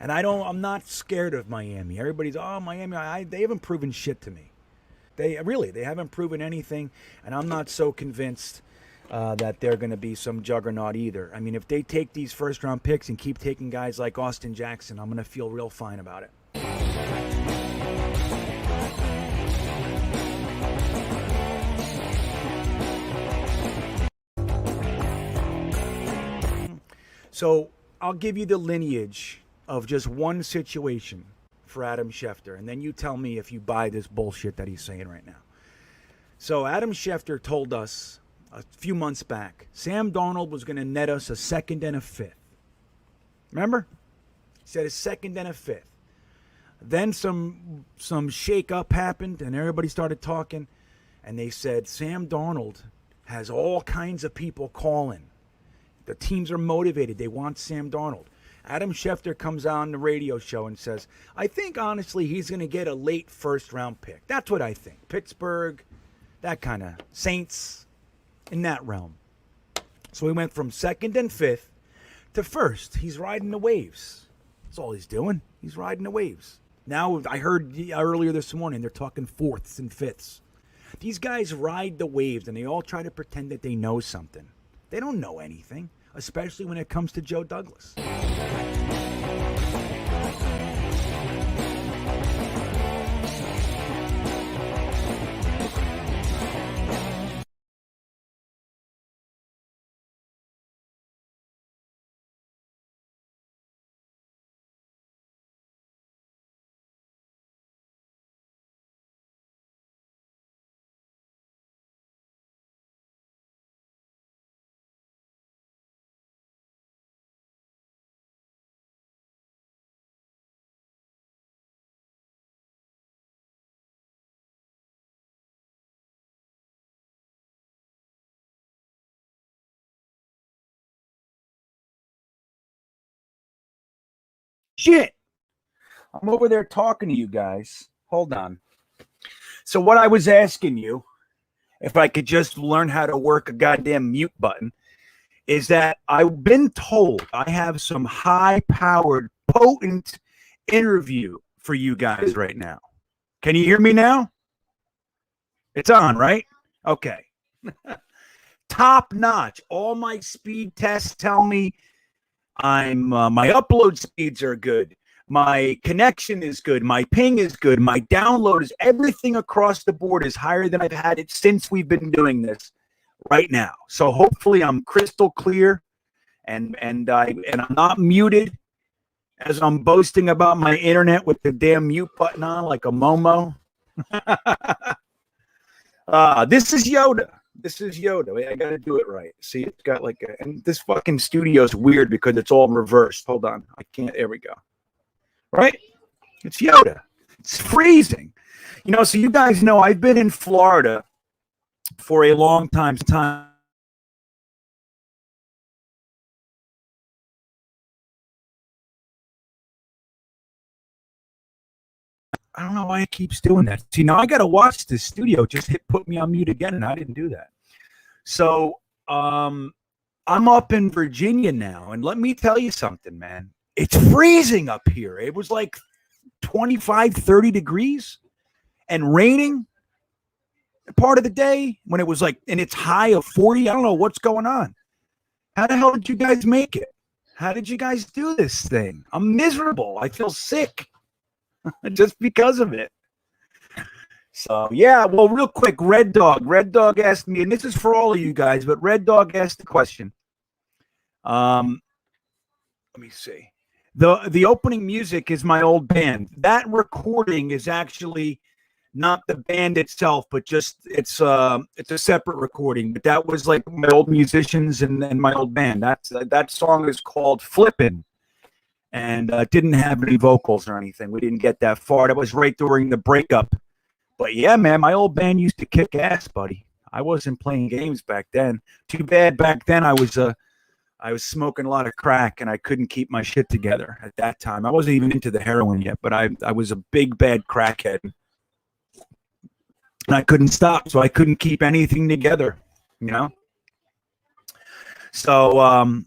And I'm not scared of Miami. Everybody's, oh, Miami, they haven't proven shit to me. They haven't proven anything, and I'm not so convinced that they're going to be some juggernaut either. I mean, if they take these first round picks and keep taking guys like Austin Jackson, I'm going to feel real fine about it. So I'll give you the lineage of just one situation for Adam Schefter, and then you tell me if you buy this bullshit that he's saying right now. So Adam Schefter told us a few months back, Sam Darnold was going to net us a second and a fifth. Remember? He said a second and a fifth. Then some shake-up happened, and everybody started talking, and they said Sam Darnold has all kinds of people calling. The teams are motivated. They want Sam Darnold. Adam Schefter comes on the radio show and says, I think, honestly, he's going to get a late first-round pick. That's what I think. Pittsburgh, that kind of Saints, in that realm. So he went from second and fifth to first. He's riding the waves. That's all he's doing. He's riding the waves. Now, I heard earlier this morning, they're talking fourths and fifths. These guys ride the waves, and they all try to pretend that they know something. They don't know anything, especially when it comes to Joe Douglas. Shit. I'm over there talking to you guys. Hold on. So what I was asking you, if I could just learn how to work a goddamn mute button, is that I've been told I have some high-powered, potent interview for you guys right now. Can you hear me now? It's on, right? Okay. Top notch. All my speed tests tell me my upload speeds are good. My connection is good. My ping is good. My download is everything across the board is higher than I've had it since we've been doing this right now. So hopefully I'm crystal clear and I'm not muted as I'm boasting about my internet with the damn mute button on like a Momo. This is Yoda. This is Yoda. I got to do it right. See, it's got like and this fucking studio is weird because it's all reversed. Hold on. I can't. There we go. Right? It's Yoda. It's freezing. You know, so you guys know I've been in Florida for a long time. I don't know why it keeps doing that. See, now I got to watch this studio. Just put me on mute again, and I didn't do that. So I'm up in Virginia now, and let me tell you something, man. It's freezing up here. It was like 25, 30 degrees and raining part of the day when it was like, and it's high of 40. I don't know what's going on. How the hell did you guys make it? How did you guys do this thing? I'm miserable. I feel sick just because of it. So, yeah, well, real quick, Red Dog asked me, and this is for all of you guys, but Red Dog asked the question. Let me see. The opening music is my old band. That recording is actually not the band itself, but just it's a separate recording. But that was like my old musicians and my old band. That song is called Flippin', and didn't have any vocals or anything. We didn't get that far. That was right during the breakup. But yeah, man, my old band used to kick ass, buddy. I wasn't playing games back then. Too bad back then I was smoking a lot of crack and I couldn't keep my shit together at that time. I wasn't even into the heroin yet, but I was a big bad crackhead. And I couldn't stop, so I couldn't keep anything together, you know? So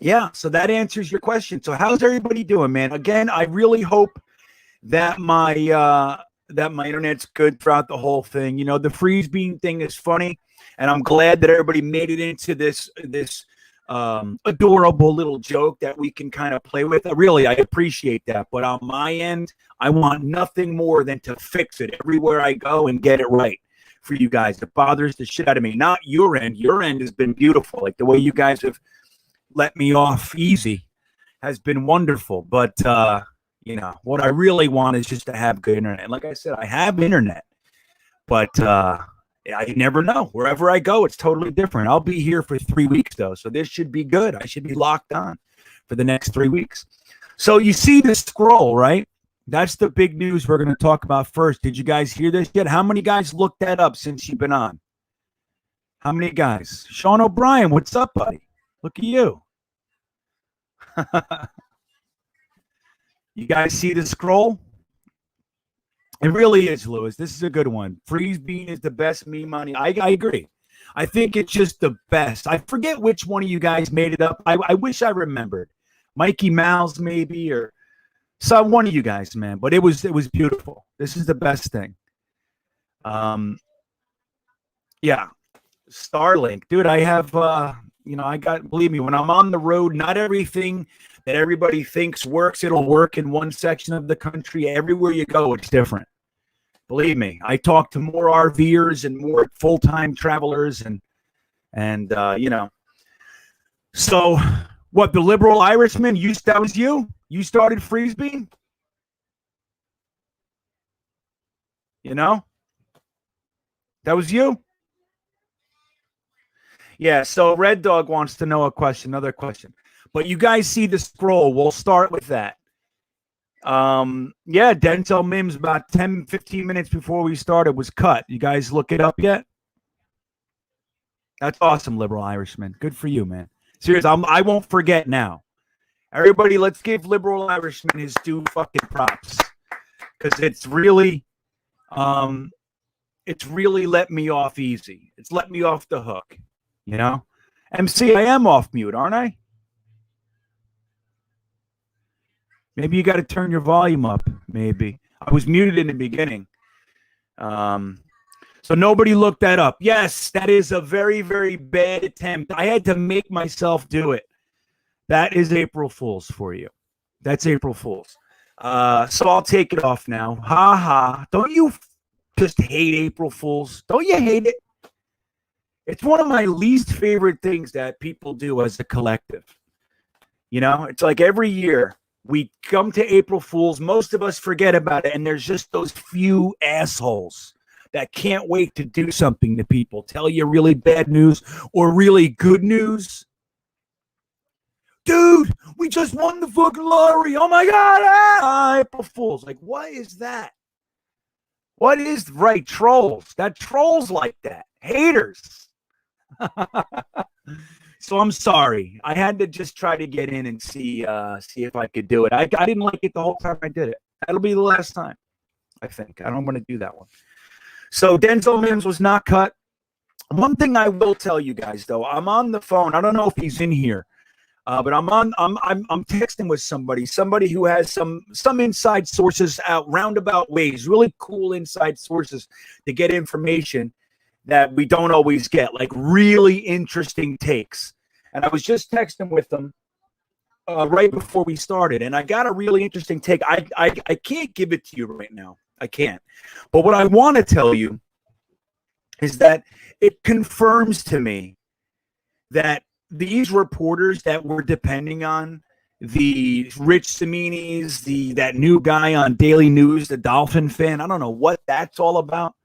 Yeah, so that answers your question. So how's everybody doing, man? Again, I really hope that my internet's good throughout the whole thing. You know, the freeze bean thing is funny, and I'm glad that everybody made it into this adorable little joke that we can kind of play with. Really, I appreciate that. But on my end, I want nothing more than to fix it everywhere I go and get it right for you guys. It bothers the shit out of me. Not your end. Your end has been beautiful. Like the way you guys have let me off easy has been wonderful. But you know, what I really want is just to have good internet. Like I said, I have internet, but I never know. Wherever I go, it's totally different. I'll be here for 3 weeks, though, so this should be good. I should be locked on for the next 3 weeks. So you see the scroll, right? That's the big news we're going to talk about first. Did you guys hear this yet? How many guys looked that up since you've been on? How many guys? Sean O'Brien, what's up, buddy? Look at you. You guys see the scroll? It really is, Lewis. This is a good one. Freeze bean is the best meme on. I agree. I think it's just the best. I forget which one of you guys made it up. I wish I remembered. Mikey Mouse maybe, or some one of you guys, man. But it was beautiful. This is the best thing. Yeah. Starlink. Dude, I have believe me, when I'm on the road, not everything that everybody thinks works, it'll work in one section of the country. Everywhere you go, it's different. Believe me, I talk to more RVers and more full-time travelers and you know. So what, the liberal Irishman, that was you? You started Freeze Bean? You know? That was you? Yeah, so Red Dog wants to know another question. But you guys see the scroll. We'll start with that. Yeah, Denzel Mims about 10, 15 minutes before we started was cut. You guys look it up yet? That's awesome, liberal Irishman. Good for you, man. Seriously, I won't forget now. Everybody, let's give liberal Irishman his due fucking props. Because it's really let me off easy. It's let me off the hook. You know? MC, I am off mute, aren't I? Maybe you got to turn your volume up, maybe. I was muted in the beginning. So nobody looked that up. Yes, that is a very, very bad attempt. I had to make myself do it. That is April Fool's for you. That's April Fool's. So I'll take it off now. Ha ha. Don't you just hate April Fool's? Don't you hate it? It's one of my least favorite things that people do as a collective. You know, it's like every year we come to April Fool's. Most of us forget about it. And there's just those few assholes that can't wait to do something to people, tell you really bad news or really good news. Dude, we just won the fucking lottery. Oh my God. April Fool's. Like, what is that? What is right? Trolls. That trolls like that. Haters. So I'm sorry. I had to just try to get in and see if I could do it. I didn't like it the whole time I did it. That'll be the last time, I think. I don't want to do that one. So Denzel Mims was not cut. One thing I will tell you guys, though, I'm on the phone. I don't know if he's in here, but I'm texting with somebody who has some inside sources out roundabout ways, really cool inside sources to get information that we don't always get, like really interesting takes. And I was just texting with them right before we started, and I got a really interesting take. I can't give it to you right now. I can't. But what I want to tell you is that it confirms to me that these reporters that we're depending on, the Rich Siminis, that new guy on Daily News, the Dolphin fan, I don't know what that's all about.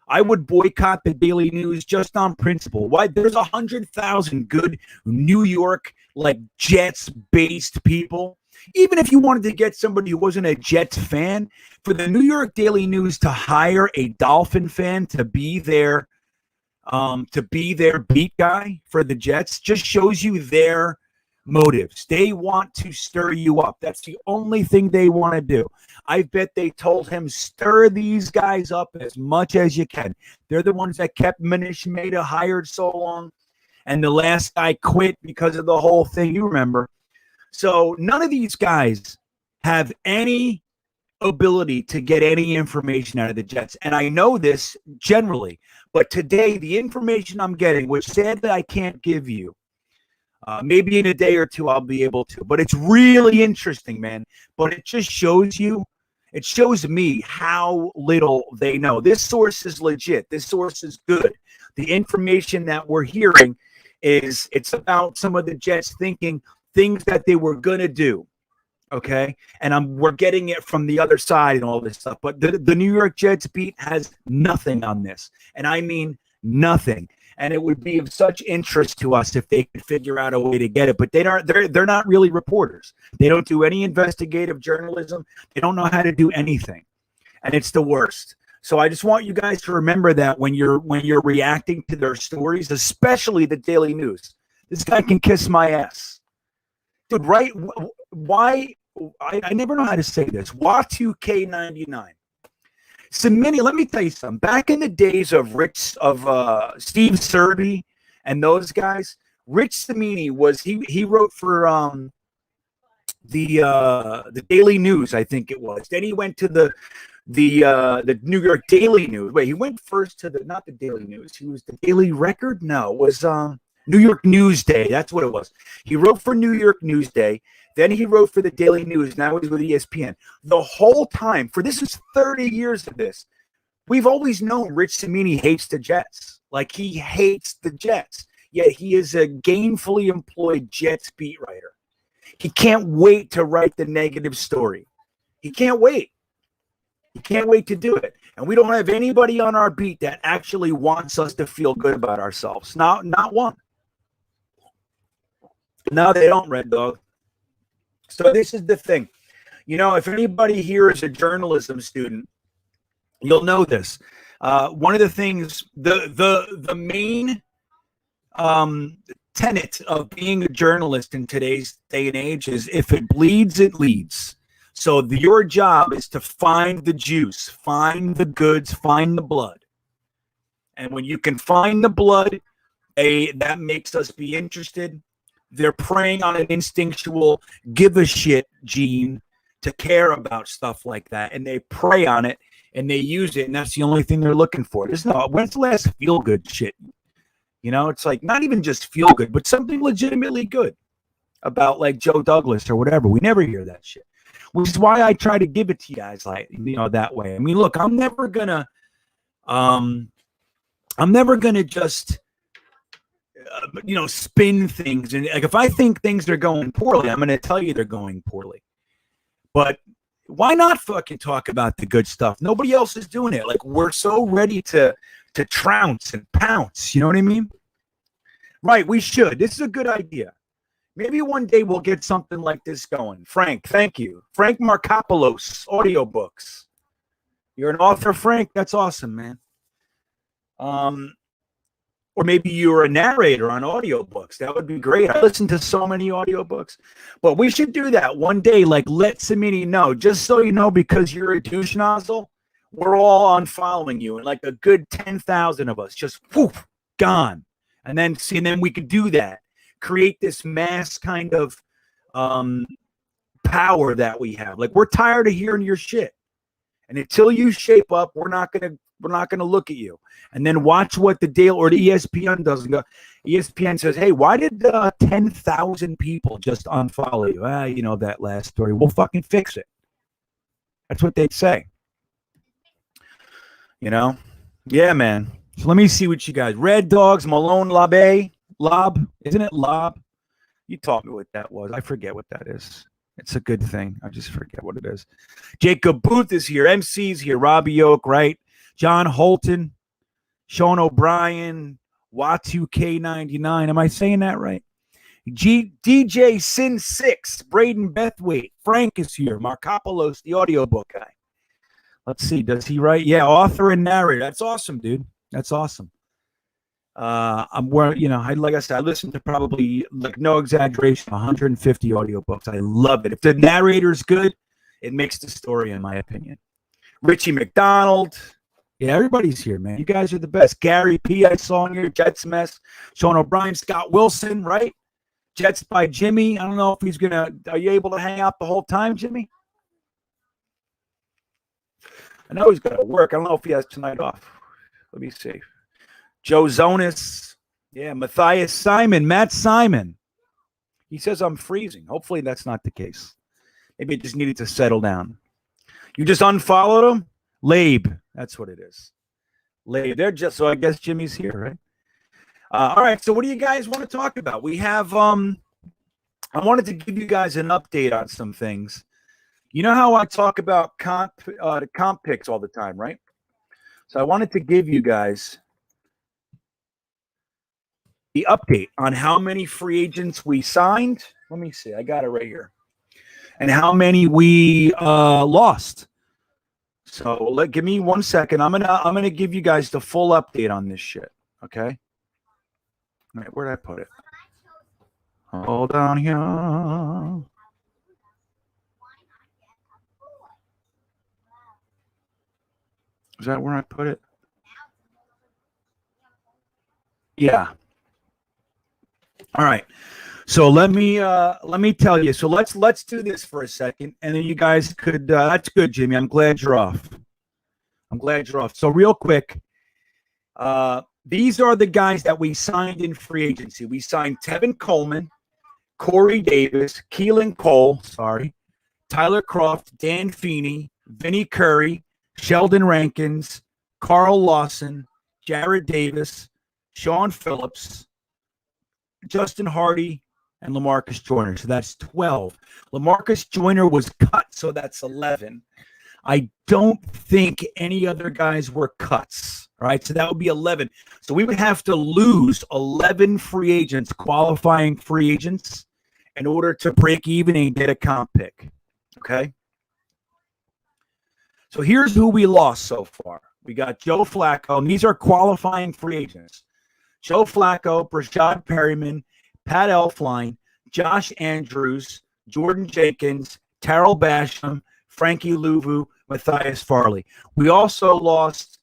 I would boycott the Daily News just on principle. Why? There's 100,000 good New York, like Jets-based people. Even if you wanted to get somebody who wasn't a Jets fan, for the New York Daily News to hire a Dolphin fan to be their beat guy for the Jets just shows you their motives. They want to stir you up. That's the only thing they want to do. I bet they told him, stir these guys up as much as you can. They're the ones that kept Manish Mehta hired so long. and the last guy quit because of the whole thing. You remember. So none of these guys have any ability to get any information out of the Jets. And I know this generally, but today the information I'm getting, which sadly I can't give you, maybe in a day or two I'll be able to, but it's really interesting, man. But it just shows you, it shows me how little they know. This source is legit. This source is good. The information that we're hearing it's about some of the Jets thinking things that they were going to do. Okay. And we're getting it from the other side and all this stuff. But the New York Jets beat has nothing on this. And I mean nothing. And it would be of such interest to us if they could figure out a way to get it. But they're not really reporters. They don't do any investigative journalism. They don't know how to do anything. And it's the worst. So I just want you guys to remember that when you're reacting to their stories, especially the Daily News. This guy can kiss my ass. Dude, right? Why? I never know how to say this. Watu-K99. Simini, let me tell you something. Back in the days of Steve Serby and those guys, Rich Simini he wrote for the Daily News, I think it was. Then he went to the New York Daily News. Wait, he went first to not the Daily News. He was the Daily Record. No, it was New York Newsday. That's what it was. He wrote for New York Newsday. Then he wrote for the Daily News. Now he's with ESPN. The whole time, this is 30 years of this, we've always known Rich Simini hates the Jets. Like, he hates the Jets. Yet he is a gainfully employed Jets beat writer. He can't wait to write the negative story. He can't wait. He can't wait to do it. And we don't have anybody on our beat that actually wants us to feel good about ourselves. Not one. No, they don't, Red Dog. So this is the thing. You know, if anybody here is a journalism student, you'll know this. One of the things, the main tenet of being a journalist in today's day and age is if it bleeds, it leads. So your job is to find the juice, find the goods, find the blood. And when you can find the blood, that makes us be interested. They're preying on an instinctual give a shit gene to care about stuff like that. And they prey on it and they use it. And that's the only thing they're looking for. When's the last feel good shit? You know, it's like not even just feel good, but something legitimately good about like Joe Douglas or whatever. We never hear that shit, which is why I try to give it to you guys like, you know, that way. I mean, look, I'm never gonna just, spin things. And like, if I think things are going poorly, I'm going to tell you they're going poorly. But why not fucking talk about the good stuff? Nobody else is doing it. Like, we're so ready to trounce and pounce. You know what I mean? Right. We should. This is a good idea. Maybe one day we'll get something like this going. Frank, thank you. Frank Markopoulos, audiobooks. You're an author, Frank? That's awesome, man. Or maybe you're a narrator on audiobooks. That would be great. I listen to so many audiobooks. But we should do that one day, like let Simini know. Just so you know, because you're a douche nozzle, we're all unfollowing you. And like a good 10,000 of us just woof, gone. And then we could do that. Create this mass kind of power that we have. Like, we're tired of hearing your shit. And until you shape up, we're not gonna look at you. And then watch what the Daily or the ESPN does. ESPN says, hey, why did 10,000 people just unfollow you? You know, that last story. We'll fucking fix it. That's what they'd say. You know? Yeah, man. So let me see what you guys. Red Dogs, Malone Lob. Isn't it Lob? You taught me what that was. I forget what that is. It's a good thing. I just forget what it is. Jacob Booth is here. MC's here. Robbie Oak, right? John Holton, Sean O'Brien, Watu-K99. Am I saying that right? DJ Sin 6, Braden Bethwaite, Frank is here. Markopoulos, the audiobook guy. Let's see. Does he write? Yeah, author and narrator. That's awesome, dude. That's awesome. Like I said, I listen to probably, like, no exaggeration, 150 audiobooks. I love it. If the narrator's good, it makes the story, in my opinion. Richie McDonald, Yeah, everybody's here, man. You guys are the best. Gary P, I saw in here. Jets Mess. Sean O'Brien, Scott Wilson, right? Jets by Jimmy. I don't know if he's going to – are you able to hang out the whole time, Jimmy? I know he's got to work. I don't know if he has tonight off. Let me see. Joe Zonis. Yeah, Matthias Simon. Matt Simon. He says I'm freezing. Hopefully that's not the case. Maybe it just needed to settle down. You just unfollowed him? Labe. That's what it is. Labe. They're just – so I guess Jimmy's here, right? All right, so what do you guys want to talk about? We have I wanted to give you guys an update on some things. You know how I talk about comp picks all the time, right? So I wanted to give you guys the update on how many free agents we signed. Let me see. I got it right here. And how many we lost. So give me 1 second. I'm gonna give you guys the full update on this shit. Okay. All right, where did I put it? Hold on here. Is that where I put it? Yeah. All right. So let me tell you. So let's do this for a second, and then you guys could. That's good, Jimmy. I'm glad you're off. So real quick, these are the guys that we signed in free agency. We signed Tevin Coleman, Corey Davis, Keelan Cole, Tyler Croft, Dan Feeney, Vinnie Curry, Sheldon Rankins, Carl Lawson, Jared Davis, Sean Phillips, Justin Hardy, and LaMarcus Joyner. So that's 12. LaMarcus Joyner was cut, so that's 11. I don't think any other guys were cuts. All right, so that would be 11. So we would have to lose 11 free agents, qualifying free agents, in order to break even and get a comp pick. Okay? So here's who we lost so far. We got Joe Flacco, and these are qualifying free agents. Joe Flacco, Brashad Perryman, Pat Elflein, Josh Andrews, Jordan Jenkins, Terrell Basham, Frankie Louvu, Matthias Farley. We also lost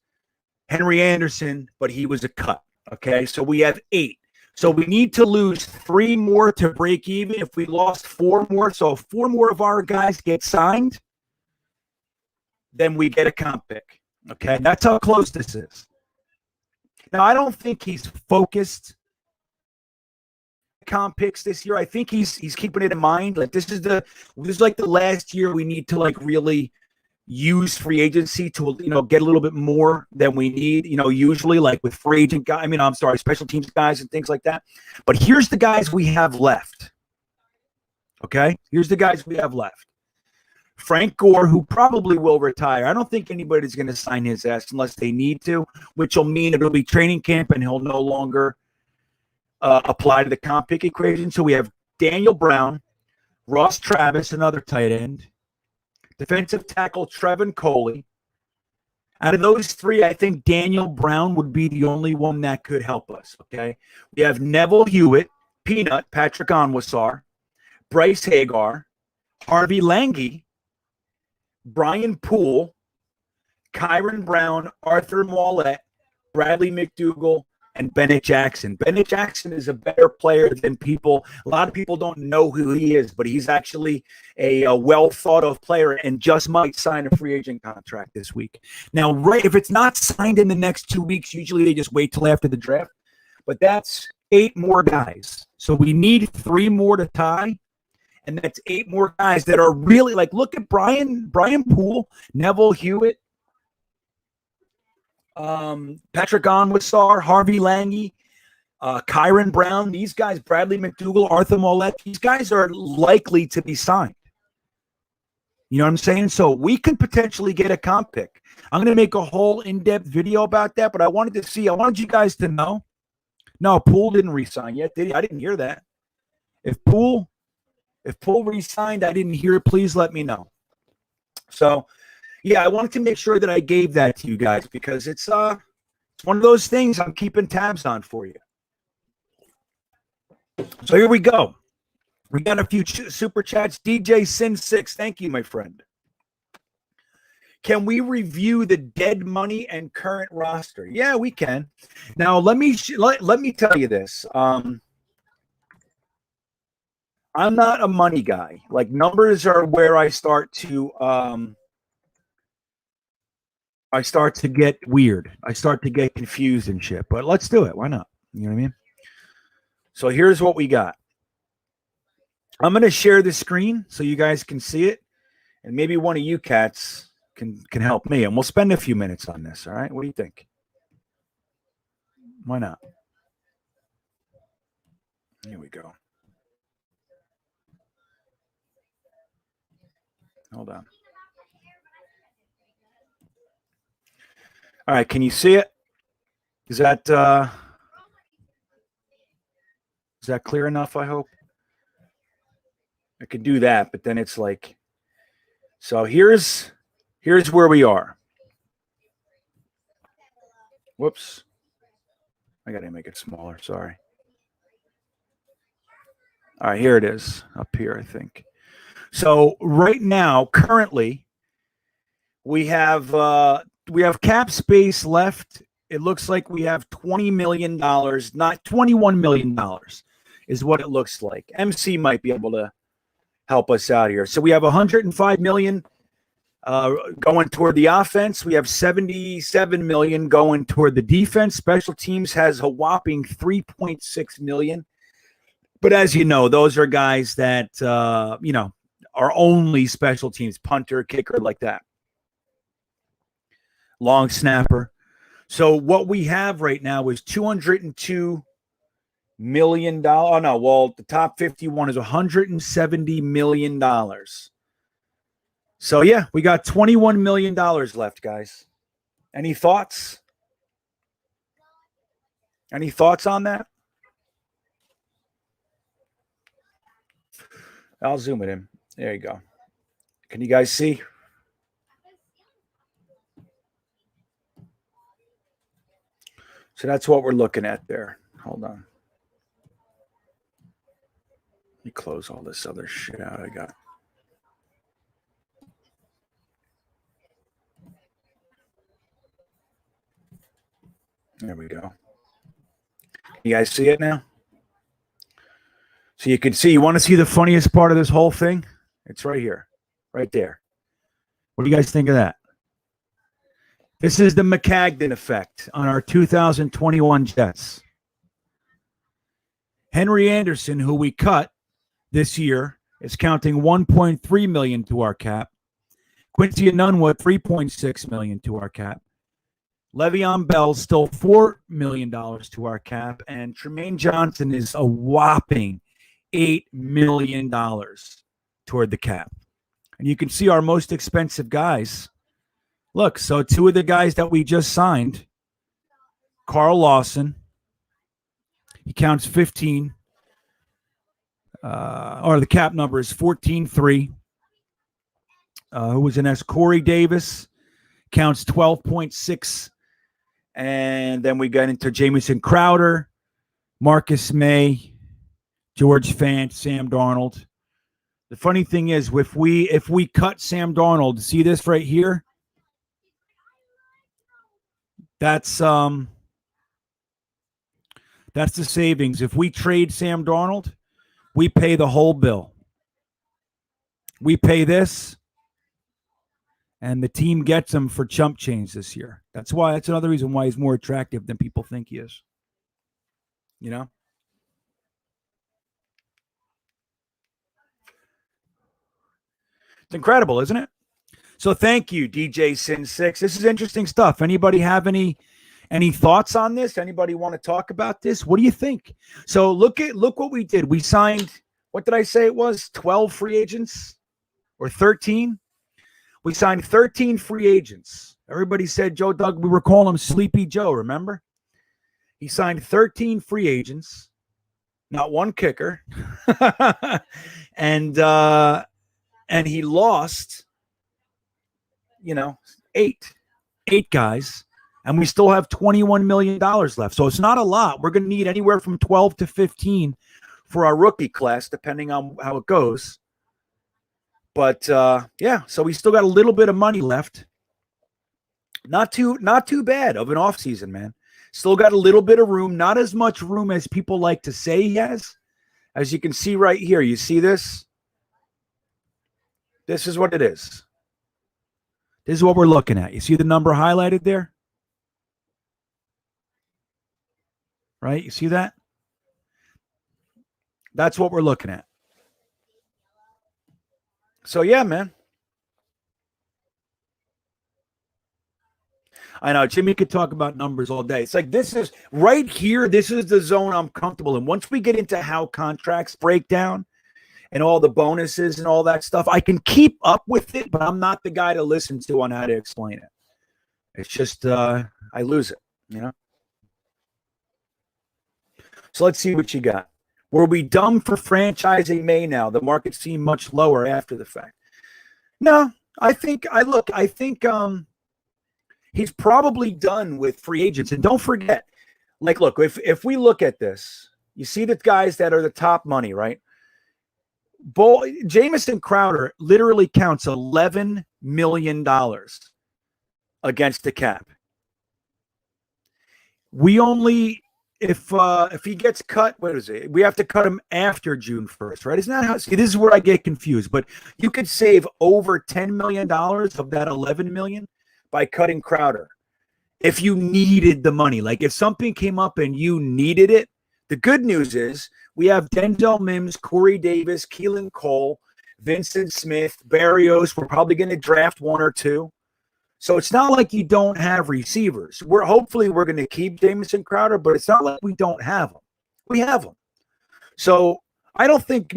Henry Anderson, but he was a cut. Okay, so we have 8. So we need to lose 3 more to break even. If we lost 4 more, so if 4 more of our guys get signed, then we get a comp pick. Okay, that's how close this is. Now, I don't think he's focused comp picks this year. I think he's keeping it in mind. Like this is like the last year we need to like really use free agency to get a little bit more than we need. Usually like with free agent guys. Special teams guys and things like that. But here's the guys we have left. Okay, here's the guys we have left. Frank Gore, who probably will retire. I don't think anybody's going to sign his ass unless they need to, which will mean it'll be training camp and he'll no longer apply to the comp pick equation. So we have Daniel Brown, Ross Travis, another tight end, defensive tackle Trevin Coley. Out of those 3, I think Daniel Brown would be the only one that could help us. Okay, we have Neville Hewitt, Peanut, Patrick Onwasar, Bryce Hagar, Harvey Lange, Brian Poole, Kyron Brown, Arthur Mollett, Bradley McDougall, and Bennett Jackson. Bennett Jackson is a better player than a lot of people don't know who he is, but he's actually a well thought of player and just might sign a free agent contract this week. Now, if it's not signed in the next 2 weeks, usually they just wait till after the draft, but that's 8 more guys. So we need 3 more to tie. And that's 8 more guys that are really like, look at Brian Poole, Neville Hewitt, Patrick Onwasar, Harvey Lange, Kyron Brown. These guys, Bradley McDougall, Arthur Mollett, these guys are likely to be signed. You know what I'm saying? So we could potentially get a comp pick. I'm going to make a whole in-depth video about that, but I wanted you guys to know. No, Poole didn't re-sign yet, did he? I didn't hear that. If Poole re-signed, I didn't hear it. Please let me know. So, yeah, I wanted to make sure that I gave that to you guys because it's one of those things I'm keeping tabs on for you. So here we go. We got a few super chats. DJ Sin 6, thank you, my friend. Can we review the dead money and current roster? Yeah, we can. Now, let me tell you this. I'm not a money guy. Like, numbers are where I start to get weird. I start to get confused and shit. But let's do it. Why not? You know what I mean? So here's what we got. I'm going to share the screen so you guys can see it, and maybe one of you cats can help me, and we'll spend a few minutes on this. All right? What do you think? Why not? Here we go. Hold on. All right, can you see it? Is that clear enough, I hope? I could do that, but then it's like, so here's where we are. Whoops. I got to make it smaller, sorry. All right, here it is, up here, I think. So right now, currently, we have cap space left. It looks like we have $20 million, not $21 million is what it looks like. MC might be able to help us out here. So we have $105 million going toward the offense. We have $77 million going toward the defense. Special teams has a whopping $3.6 million. But as you know, those are guys that, are only special teams, punter, kicker, like that. Long snapper. So what we have right now is $202 million. Oh, no. Well, the top 51 is $170 million. So, yeah, we got $21 million left, guys. Any thoughts? Any thoughts on that? I'll zoom it in. There you go. Can you guys see? So that's what we're looking at there. Hold on. Let me close all this other shit out I got. There we go. You guys see it now? So you can see, you want to see the funniest part of this whole thing? It's right here, right there. What do you guys think of that? This is the McCagden effect on our 2021 Jets. Henry Anderson, who we cut this year, is counting $1.3 million to our cap. Quincy Enunwa, $3.6 million to our cap. Le'Veon Bell still $4 million to our cap. And Tremaine Johnson is a whopping $8 million toward the cap. And you can see our most expensive guys. Look, so two of the guys that we just signed, Carl Lawson, he counts 15, or the cap number is 14.3. Who was an S? Corey Davis counts 12.6. And then we got into Jamison Crowder, Marcus May, George Fant, Sam Darnold. The funny thing is, if we cut Sam Darnold, see this right here? That's the savings. If we trade Sam Darnold, we pay the whole bill. We pay this, and the team gets him for chump change this year. That's another reason why he's more attractive than people think he is. You know? It's incredible, isn't it? So thank you, DJ Sin 6. This is interesting stuff. Anybody have any thoughts on this? Anybody want to talk about this? What do you think? So look what we did. We signed, what did I say it was? 12 free agents or 13? We signed 13 free agents. Everybody said Joe Doug, we were calling him Sleepy Joe, remember? He signed 13 free agents, not one kicker. And he lost, eight guys, and we still have $21 million left. So it's not a lot. We're going to need anywhere from 12 to 15 for our rookie class, depending on how it goes. But, so we still got a little bit of money left. Not too bad of an offseason, man. Still got a little bit of room, not as much room as people like to say he has. As you can see right here, you see this? This is what it is. This is what we're looking at. You see the number highlighted there? Right? You see that? That's what we're looking at. So, yeah, man. I know Jimmy could talk about numbers all day. It's like this is right here. This is the zone I'm comfortable in. Once we get into how contracts break down and all the bonuses and all that stuff, I can keep up with it, but I'm not the guy to listen to on how to explain it. It's just I lose it, you know? So let's see what you got. Were we dumb for franchising May now? The market seemed much lower after the fact. No, I think he's probably done with free agents. And don't forget, like, look, if we look at this, you see the guys that are the top money, right? Jamison Crowder literally counts $11 million against the cap. We only, if he gets cut, what is it? We have to cut him after June 1st, right? Isn't that how? See, this is where I get confused. But you could save over $10 million of that $11 million by cutting Crowder. If you needed the money, like if something came up and you needed it, the good news is we have Denzel Mims, Corey Davis, Keelan Cole, Vincent Smith, Barrios. We're probably going to draft one or two. So it's not like you don't have receivers. Hopefully we're going to keep Jamison Crowder, but it's not like we don't have them. We have them. So I don't think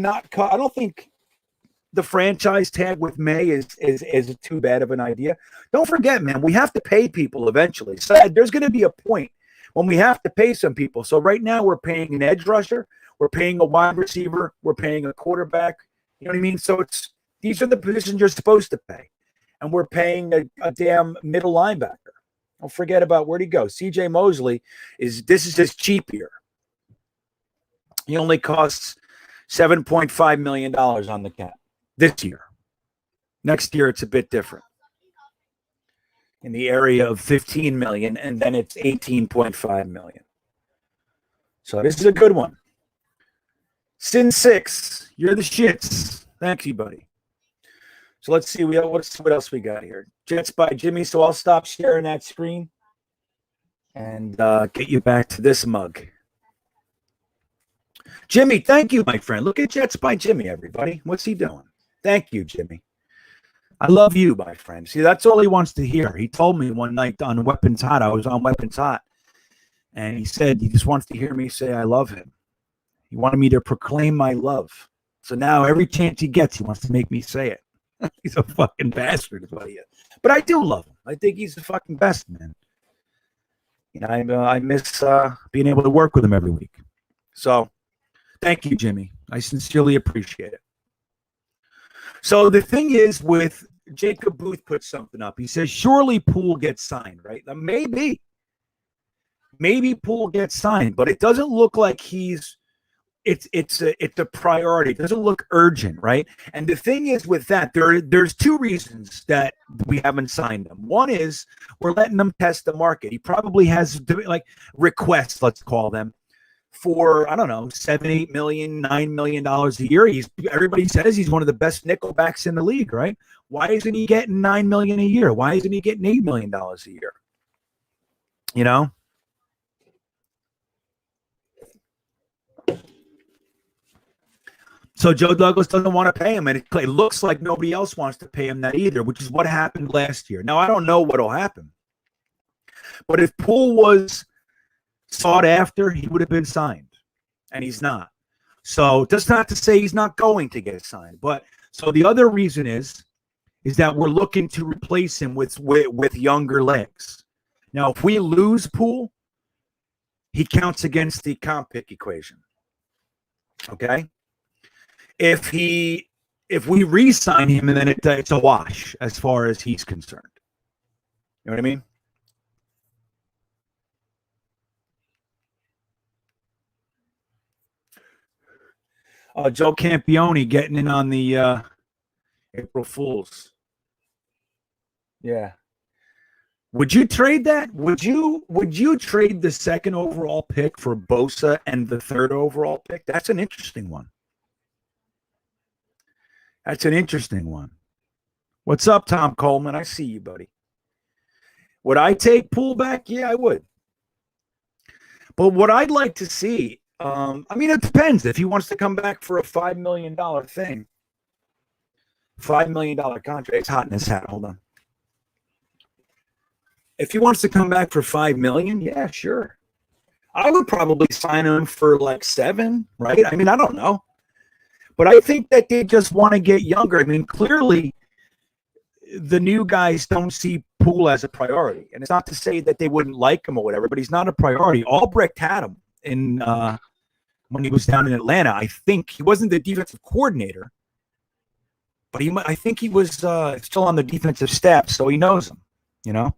the franchise tag with May is too bad of an idea. Don't forget, man, we have to pay people eventually. So there's going to be a point when we have to pay some people. So right now we're paying an edge rusher, we're paying a wide receiver, we're paying a quarterback. You know what I mean? So these are the positions you're supposed to pay. And we're paying a damn middle linebacker. Don't forget about where'd he go. C.J. Mosley this is his cheap year. He only costs $7.5 million on the cap this year. Next year, it's a bit different. In the area of $15 million, and then it's $18.5 million. So this is a good one. Sin 6, you're the shits. Thank you, buddy. So let's see what else we got here. Jets by Jimmy. So I'll stop sharing that screen and get you back to this mug. Jimmy, thank you, my friend. Look at Jets by Jimmy, everybody. What's he doing? Thank you, Jimmy. I love you, my friend. See, that's all he wants to hear. He told me one night on Weapons Hot, I was on Weapons Hot, and he said he just wants to hear me say I love him. He wanted me to proclaim my love. So now every chance he gets, he wants to make me say it. He's a fucking bastard, is what he is. But I do love him. I think he's the fucking best, man. You know, I miss being able to work with him every week. So thank you, Jimmy. I sincerely appreciate it. So the thing is with Jacob Booth put something up. He says, surely Poole gets signed, right? Now, maybe Poole gets signed, but it doesn't look like it's a priority. It doesn't look urgent, right? And the thing is with that, there's two reasons that we haven't signed him. One is we're letting them test the market. He probably has like requests, let's call them, for, I don't know, $7, $8 million, $9 million a year. Everybody says he's one of the best nickelbacks in the league, right? Why isn't he getting $9 million a year? Why isn't he getting $8 million a year? You know? So Joe Douglas doesn't want to pay him, and it looks like nobody else wants to pay him that either, which is what happened last year. Now, I don't know what will happen. But if Poole was sought after, he would have been signed, and he's not. So that's not to say he's not going to get signed. But so the other reason is that we're looking to replace him with younger legs. Now, if we lose Poole, he counts against the comp pick equation. Okay? If we re-sign him, and then it's a wash as far as he's concerned. You know what I mean? Joe Campione getting in on the April Fools. Yeah. Would you trade that? Would you trade the second overall pick for Bosa and the third overall pick? That's an interesting one. That's an interesting one. What's up, Tom Coleman? I see you, buddy. Would I take pullback? Yeah, I would. But what I'd like to see, I mean, it depends. If he wants to come back for a $5 million thing, $5 million contract. It's hot in this hat. Hold on. If he wants to come back for $5 million, yeah, sure. I would probably sign him for like 7, right? I mean, I don't know. But I think that they just want to get younger. I mean, clearly the new guys don't see Poole as a priority. And it's not to say that they wouldn't like him or whatever, but he's not a priority. Albrecht had him in when he was down in Atlanta. I think he wasn't the defensive coordinator, but I think he was still on the defensive staff, so he knows him, you know?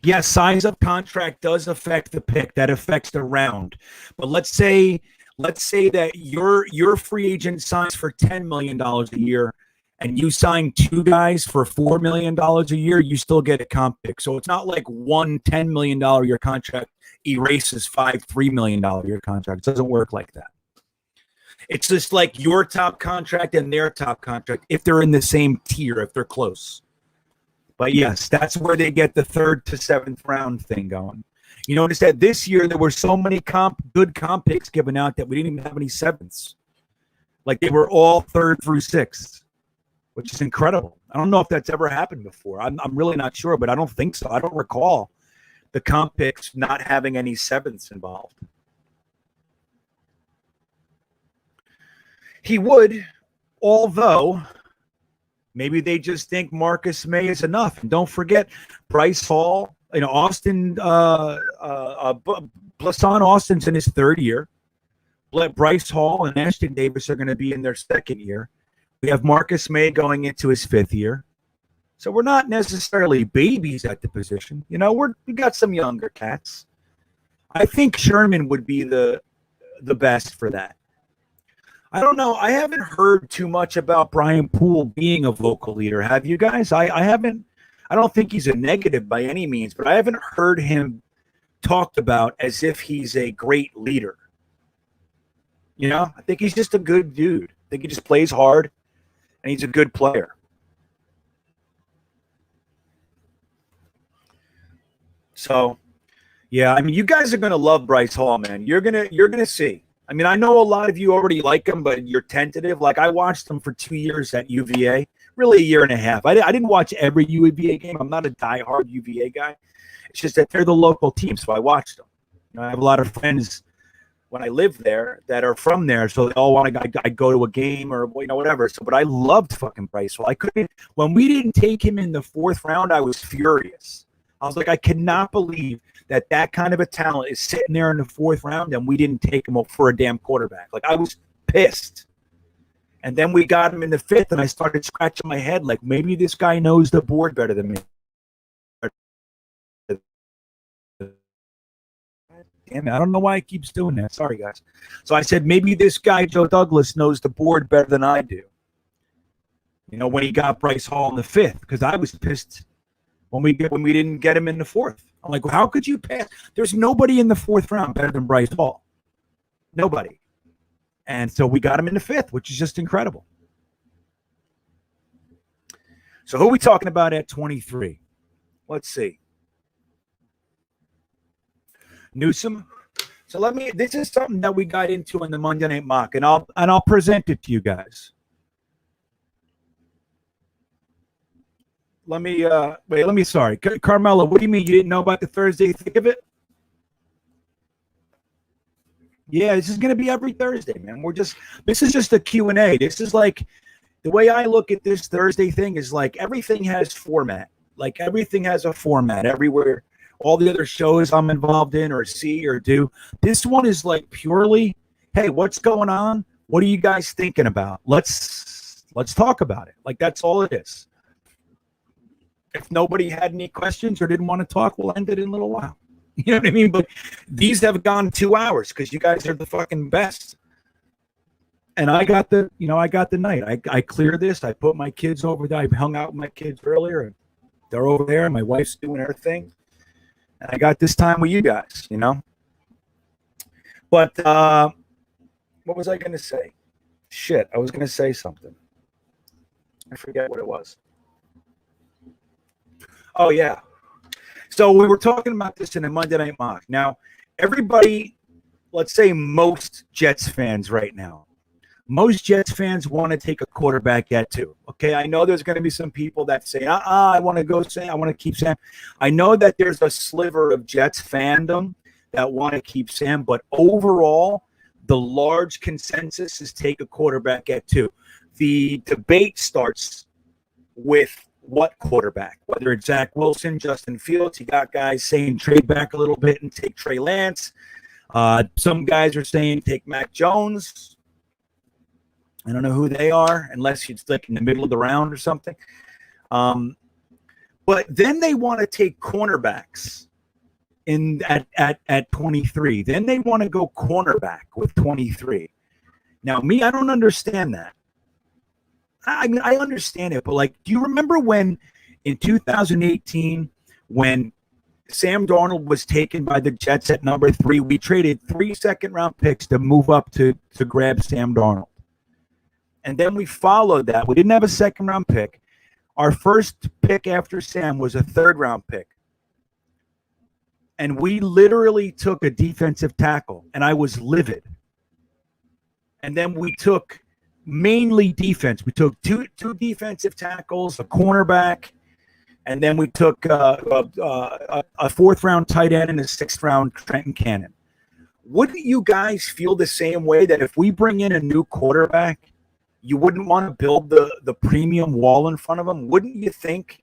Yes, size of contract does affect the pick. That affects the round. But let's say that your free agent signs for $10 million a year and you sign 2 guys for $4 million a year, you still get a comp pick. So it's not like one $10 million year contract erases 5 $3 million year contracts. It doesn't work like that. It's just like your top contract and their top contract if they're in the same tier, if they're close. But yes, that's where they get the 3rd to 7th round thing going. You notice that this year there were so many good comp picks given out that we didn't even have any 7ths. Like they were all 3rd through 6th, which is incredible. I don't know if that's ever happened before. I'm really not sure, but I don't think so. I don't recall the comp picks not having any 7ths involved. He would, although maybe they just think Marcus May is enough. And don't forget, Bryce Hall, Austin, Blasson Austin's in his 3rd year. Bryce Hall and Ashton Davis are going to be in their 2nd year. We have Marcus May going into his 5th year. So we're not necessarily babies at the position. We got some younger cats. I think Sherman would be the best for that. I don't know. I haven't heard too much about Brian Poole being a vocal leader. Have you guys? I haven't. I don't think he's a negative by any means, but I haven't heard him talked about as if he's a great leader. I think he's just a good dude. I think he just plays hard, and he's a good player. So, yeah, I mean, you guys are going to love Bryce Hall, man. You're gonna see. I mean, I know a lot of you already like him, but you're tentative. Like, I watched him for 2 years at UVA, really a year and a half. I didn't watch every UVA game. I'm not a diehard UVA guy. It's just that they're the local team, so I watched them. I have a lot of friends when I lived there that are from there, so they all want to go to a game or whatever. So, but I loved fucking Bryce Hall. I couldn't. When we didn't take him in the 4th round, I was furious. I was like, I cannot believe that kind of a talent is sitting there in the 4th round and we didn't take him for a damn quarterback. Like, I was pissed. And then we got him in the 5th, and I started scratching my head like, maybe this guy knows the board better than me. Damn it, I don't know why he keeps doing that. Sorry, guys. So I said, maybe this guy, Joe Douglas, knows the board better than I do. When he got Bryce Hall in the 5th, because I was pissed when we didn't get him in the 4th. I'm like, well, how could you pass? There's nobody in the 4th round better than Bryce Hall. Nobody. And so we got him in the 5th, which is just incredible. So who are we talking about at 23? Let's see. Newsom. So this is something that we got into in the Monday Night Mock, and I'll present it to you guys. Sorry. Carmelo, what do you mean you didn't know about the Thursday thick of it? Yeah, this is going to be every Thursday, man. This is just a Q&A. This is like, the way I look at this Thursday thing is like everything has format. Like everything has a format everywhere. All the other shows I'm involved in or see or do. This one is like purely, hey, what's going on? What are you guys thinking about? Let's talk about it. Like, that's all it is. If nobody had any questions or didn't want to talk, we'll end it in a little while. You know what I mean? But these have gone 2 hours because you guys are the fucking best. And I got the night. I cleared this. I put my kids over there. I hung out with my kids earlier, and they're over there. My wife's doing her thing. And I got this time with you guys, But what was I going to say? Shit, I was going to say something. I forget what it was. Oh, yeah. So we were talking about this in the Monday Night Mock. Now, everybody, let's say most Jets fans right now, most Jets fans want to take a quarterback at 2. Okay, I know there's going to be some people that say, I want to go Sam. I want to keep Sam. I know that there's a sliver of Jets fandom that want to keep Sam, but overall, the large consensus is take a quarterback at 2. The debate starts with what quarterback, whether it's Zach Wilson, Justin Fields. You got guys saying trade back a little bit and take Trey Lance. Some guys are saying take Mac Jones. I don't know who they are, unless it's like in the middle of the round or something. But then they want to take cornerbacks at 23. Then they want to go cornerback with 23. Now, me, I don't understand that. I mean, I understand it, but like, do you remember when in 2018, when Sam Darnold was taken by the Jets at number 3, we traded 3 second-round picks to move up to grab Sam Darnold. And then we followed that. We didn't have a second-round pick. Our first pick after Sam was a third-round pick. And we literally took a defensive tackle, and I was livid. And then we took mainly defense. We took two defensive tackles, a cornerback, and then we took a fourth-round tight end and a sixth-round Trenton Cannon. Wouldn't you guys feel the same way that if we bring in a new quarterback, you wouldn't want to build the premium wall in front of him? Wouldn't you think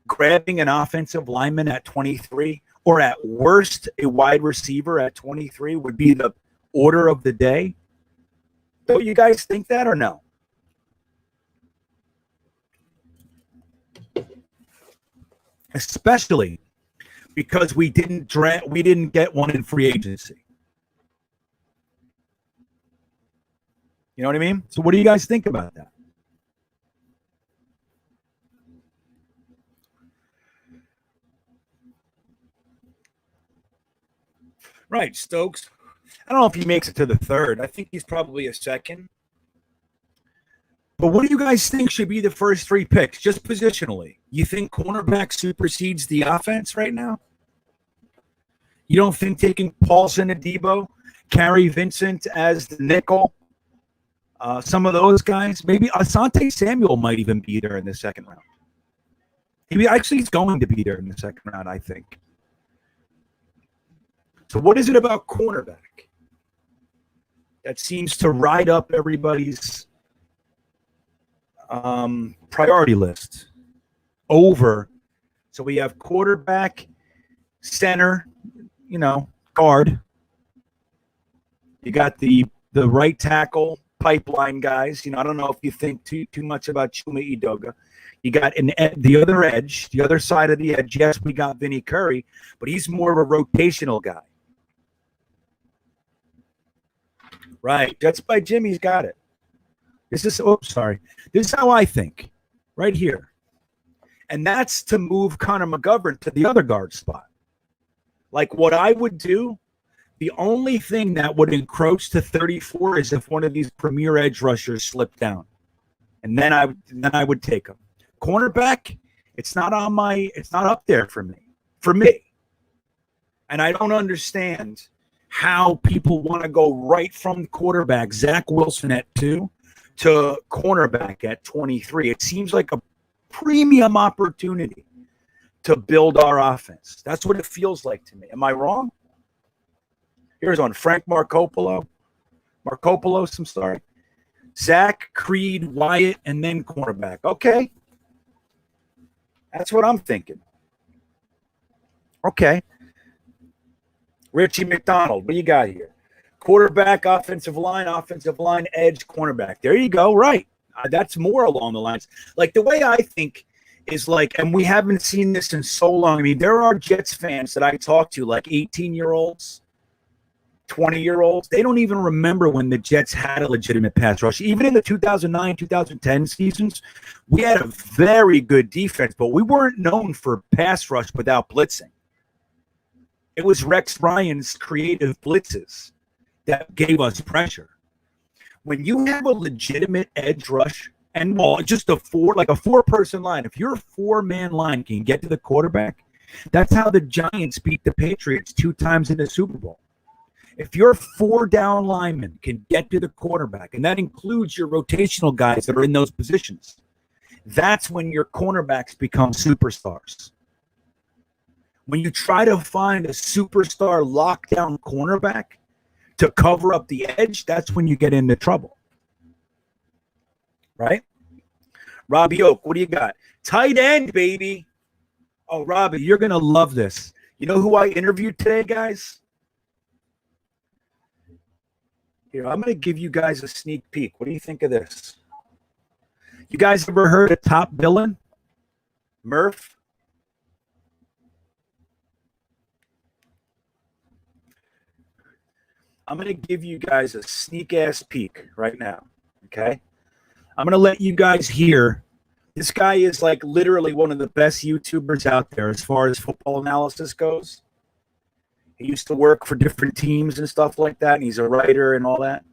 grabbing an offensive lineman at 23 or at worst a wide receiver at 23 would be the order of the day? Don't you guys think that or no? Especially because we didn't get one in free agency. You know what I mean? So what do you guys think about that? Right, Stokes. I don't know if he makes it to the third. I think he's probably a second. But what do you guys think should be the first 3 picks, just positionally? You think cornerback supersedes the offense right now? You don't think taking Paulson and Debo, Carrie Vincent as the nickel, some of those guys, maybe Asante Samuel might even be there in the second round. He's going to be there in the second round, I think. So what is it about cornerback that seems to ride up everybody's priority list over? So we have quarterback, center, guard. You got the right tackle, pipeline guys. I don't know if you think too much about Chuma Edoga. You got the other edge, the other side of the edge. Yes, we got Vinny Curry, but he's more of a rotational guy. Right. Jets by Jimmy's got it. This is how I think. Right here. And that's to move Connor McGovern to the other guard spot. Like what I would do, the only thing that would encroach to 34 is if one of these premier edge rushers slipped down. And then I would take him. Cornerback, it's not up there for me. And I don't understand how people want to go right from quarterback, Zach Wilson at 2, to cornerback at 23. It seems like a premium opportunity to build our offense. That's what it feels like to me. Am I wrong? Here's one. Frank Markopolos, I'm sorry. Zach, Creed, Wyatt, and then cornerback. Okay. That's what I'm thinking. Okay. Richie McDonald, what do you got here? Quarterback, offensive line, edge, cornerback. There you go. Right. That's more along the lines. Like the way I think is like, and we haven't seen this in so long. I mean, there are Jets fans that I talk to, like 18-year-olds, 20-year-olds, they don't even remember when the Jets had a legitimate pass rush. Even in the 2009, 2010 seasons, we had a very good defense, but we weren't known for pass rush without blitzing. It was Rex Ryan's creative blitzes that gave us pressure. When you have a legitimate edge rush, and just a four-person line, if your four-man line can get to the quarterback, that's how the Giants beat the Patriots 2 times in the Super Bowl. If your 4-down linemen can get to the quarterback, and that includes your rotational guys that are in those positions, that's when your cornerbacks become superstars. When you try to find a superstar lockdown cornerback to cover up the edge, that's when you get into trouble. Right? Robbie Oak, what do you got? Tight end, baby. Oh, Robbie, you're going to love this. You know who I interviewed today, guys? Here, I'm going to give you guys a sneak peek. What do you think of this? You guys ever heard of Top Billin'? Murph? I'm going to give you guys a sneak-ass peek right now, okay? I'm going to let you guys hear. This guy is like literally one of the best YouTubers out there as far as football analysis goes. He used to work for different teams and stuff like that, and he's a writer and all that.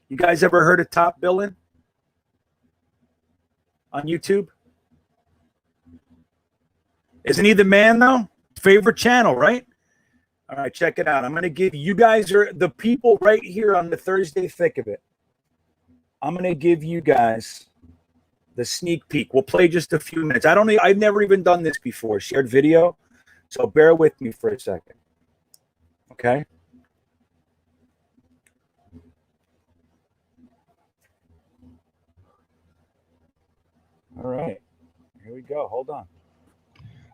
You guys ever heard of Top Billin' on YouTube? Isn't he the man, though? Favorite channel, right? All right, check it out. I'm going to give you guys are the people right here on the Thursday thick of it. I'm going to give you guys the sneak peek. We'll play just a few minutes. I've never even done this before, shared video. So bear with me for a second. Okay. All right. Here we go. Hold on.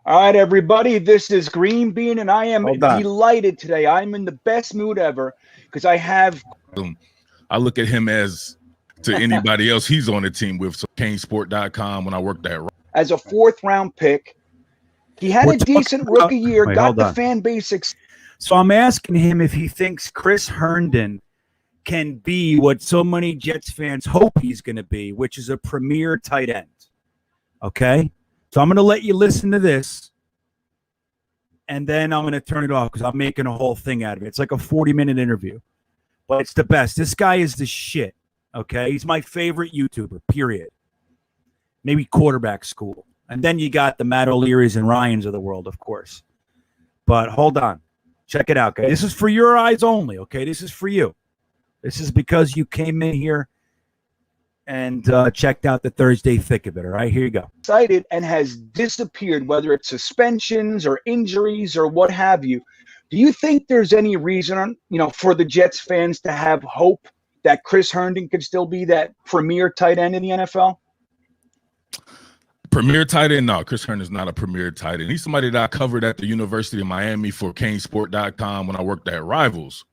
All right, everybody. This is GreenBean, and I am delighted today. I'm in the best mood ever because I have. I look at him as to anybody else he's on the team with. So CaneSport.com when I worked there. As a 4th-round pick, he had a decent rookie year, got the fan base. So I'm asking him if he thinks Chris Herndon can be what so many Jets fans hope he's going to be, which is a premier tight end. Okay? So I'm going to let you listen to this, and then I'm going to turn it off because I'm making a whole thing out of it. It's like a 40-minute interview, but it's the best. This guy is the shit, okay? He's my favorite YouTuber, period. Maybe quarterback school. And then you got the Matt O'Learys and Ryans of the world, of course. But hold on. Check it out, guys. This is for your eyes only, okay? This is for you. This is because you came in here and checked out the Thursday thick of it, all right? Here you go. Excited and has disappeared, whether it's suspensions or injuries or what have you. Do you think there's any reason, for the Jets fans to have hope that Chris Herndon could still be that premier tight end in the NFL? Premier tight end? No, Chris Herndon is not a premier tight end. He's somebody that I covered at the University of Miami for CaneSport.com when I worked at Rivals.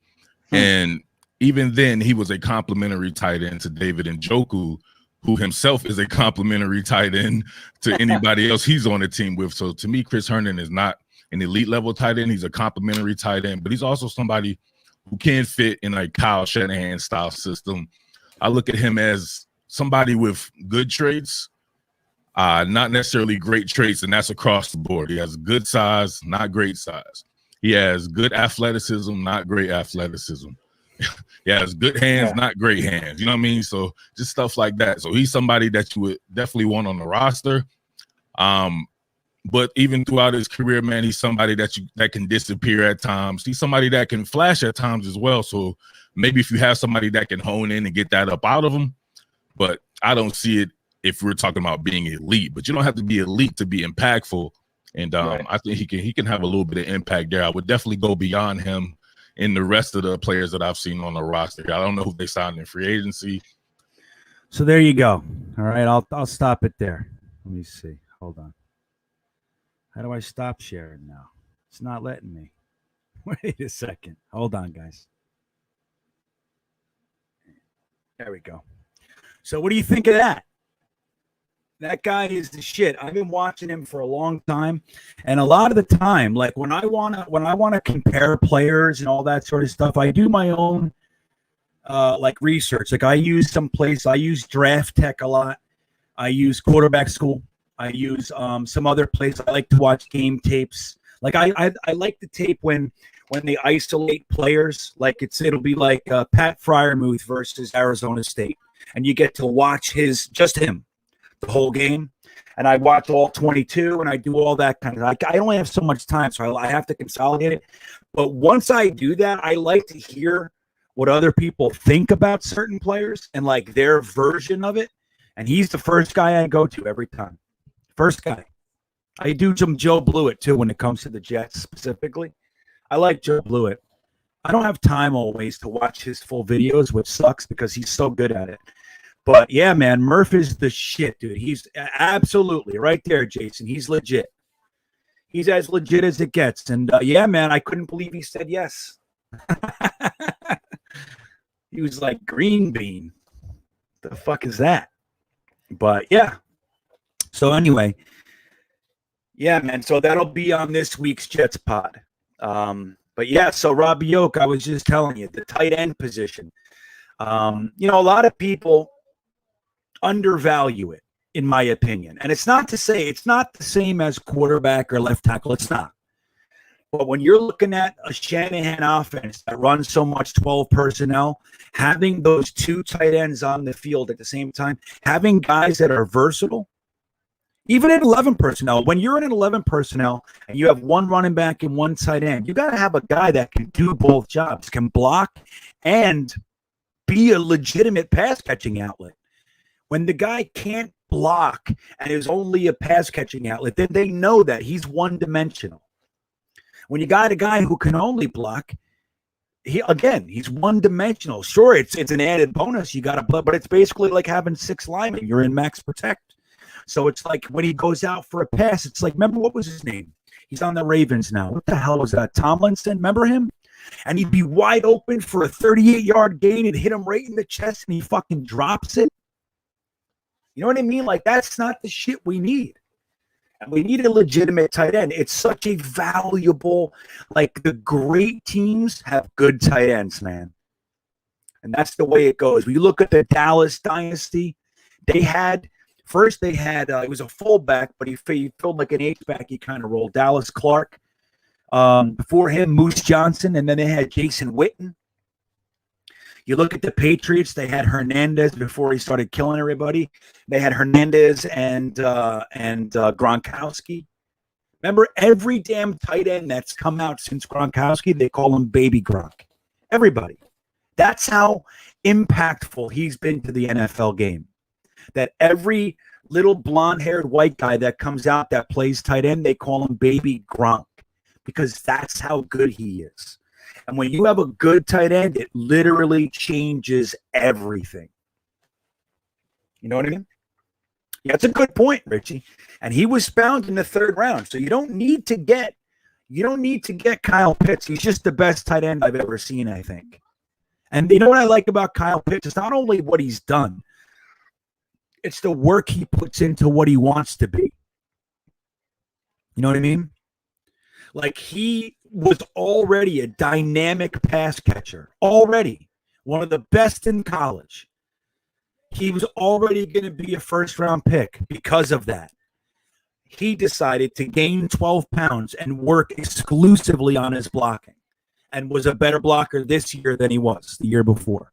And even then, he was a complimentary tight end to David Njoku, who himself is a complimentary tight end to anybody else he's on the team with. So to me, Chris Herndon is not an elite level tight end. He's a complimentary tight end, but he's also somebody who can fit in a Kyle Shanahan style system. I look at him as somebody with good traits, not necessarily great traits, and that's across the board. He has good size, not great size. He has good athleticism, not great athleticism. He has good hands, not great hands. You know what I mean? So just stuff like that. So he's somebody that you would definitely want on the roster. But even throughout his career, man, he's somebody that can disappear at times. He's somebody that can flash at times as well. So maybe if you have somebody that can hone in and get that up out of him, but I don't see it if we're talking about being elite. But you don't have to be elite to be impactful. And I think he can have a little bit of impact there. I would definitely go beyond him in the rest of the players that I've seen on the roster. I don't know who they signed in free agency. So there you go. All right, I'll stop it there. Let me see. Hold on. How do I stop sharing now? It's not letting me. Wait a second. Hold on, guys. There we go. So what do you think of that? That guy is the shit. I've been watching him for a long time, and a lot of the time, like when I wanna compare players and all that sort of stuff, I do my own like research. Like I use Draft Tech a lot. I use Quarterback School. I use some other place. I like to watch game tapes. Like I like the tape when they isolate players. Like it'll be like Pat Fryermuth versus Arizona State, and you get to watch just him the whole game. And I watch all 22, and I do all that kind of. I only have so much time, so I have to consolidate it. But once I do that, I like to hear what other people think about certain players and like their version of it. And he's the first guy I go to every time. First guy. I do some Joe Blewett too when it comes to the Jets specifically. I like Joe Blewett. I don't have time always to watch his full videos, which sucks because he's so good at it. But yeah, man, Murph is the shit, dude. He's absolutely right there, Jason. He's legit. He's as legit as it gets. And yeah, man, I couldn't believe he said yes. He was like, GreenBean. The fuck is that? But yeah. So anyway, yeah, man. So that'll be on this week's Jets pod. But yeah, so Robbie Yoke, I was just telling you, the tight end position. A lot of people undervalue it, in my opinion. And it's not to say it's not the same as quarterback or left tackle. It's not. But when you're looking at a Shanahan offense that runs so much 12 personnel, having those two tight ends on the field at the same time, having guys that are versatile, even in 11 personnel, when you're in an 11 personnel and you have one running back and one tight end, you got to have a guy that can do both jobs, can block and be a legitimate pass catching outlet. When the guy can't block and is only a pass catching outlet, then they know that he's one dimensional. When you got a guy who can only block, he's one dimensional. Sure, it's an added bonus. You got to, but it's basically like having 6 linemen. You're in max protect. So it's like when he goes out for a pass, it's like, remember what was his name? He's on the Ravens now. What the hell was that? Tomlinson, remember him? And he'd be wide open for a 38-yard gain and hit him right in the chest, and he fucking drops it. You know what I mean? Like, that's not the shit we need. And we need a legitimate tight end. It's such a valuable, like, the great teams have good tight ends, man. And that's the way it goes. When you look at the Dallas dynasty, it was a fullback, but he filled like an H-back. He kind of rolled. Dallas Clark. Before him, Moose Johnson, and then they had Jason Witten. You look at the Patriots, they had Hernandez before he started killing everybody. They had Hernandez and Gronkowski. Remember, every damn tight end that's come out since Gronkowski, they call him Baby Gronk. Everybody. That's how impactful he's been to the NFL game. That every little blonde-haired white guy that comes out that plays tight end, they call him Baby Gronk because that's how good he is. And when you have a good tight end, it literally changes everything. You know what I mean? Yeah, that's a good point, Richie. And he was found in the 3rd round. So you don't need to get Kyle Pitts. He's just the best tight end I've ever seen, I think. And you know what I like about Kyle Pitts? It's not only what he's done. It's the work he puts into what he wants to be. You know what I mean? Like, he was already a dynamic pass catcher. Already. One of the best in college. He was already going to be a first-round pick because of that. He decided to gain 12 pounds and work exclusively on his blocking and was a better blocker this year than he was the year before.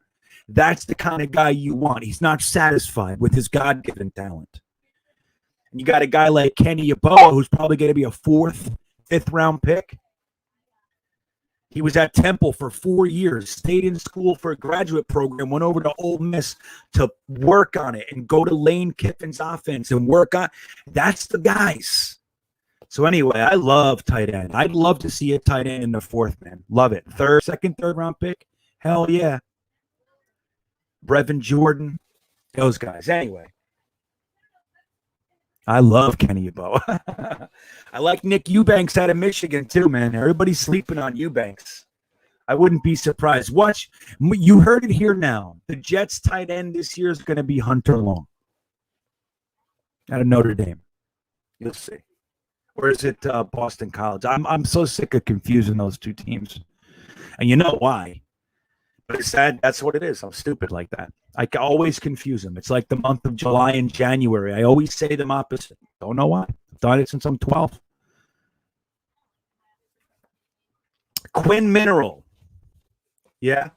That's the kind of guy you want. He's not satisfied with his God-given talent. And you got a guy like Kenny Yeboah, who's probably going to be a 4th, 5th round pick. He was at Temple for 4 years, stayed in school for a graduate program, went over to Ole Miss to work on it and go to Lane Kiffin's offense and work on. That's the guys. So anyway, I love tight end. I'd love to see a tight end in the 4th, man. Love it. 2nd, 3rd round pick. Hell yeah. Brevin Jordan, those guys. Anyway, I love Kenny Yeboah. I like Nick Eubanks out of Michigan too, man. Everybody's sleeping on Eubanks. I wouldn't be surprised. Watch, you heard it here now. The Jets tight end this year is going to be Hunter Long. out of Notre Dame. You'll see. Or is it Boston College? I'm so sick of confusing those two teams. And you know why. But it's sad. That's what it is. I'm stupid like that. I always confuse them. It's like the month of July and January. I always say them opposite. Don't know why. I've done it since I'm 12. Quinn Mineral. Yeah.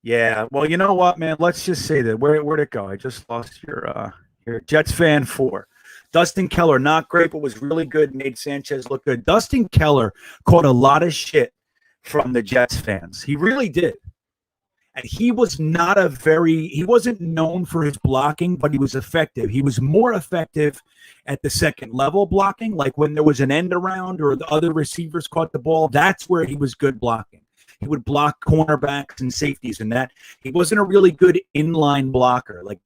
Yeah. Well, you know what, man? Let's just say that. Where'd it go? I just lost your Jetsfan 4. Dustin Keller, not great, but was really good. Made Sanchez look good. Dustin Keller caught a lot of shit from the Jets fans. He really did. And he was he wasn't known for his blocking, but he was effective. He was more effective at the second level blocking, like when there was an end around or the other receivers caught the ball. That's where he was good blocking. He would block cornerbacks and safeties and that. He wasn't a really good inline blocker, like,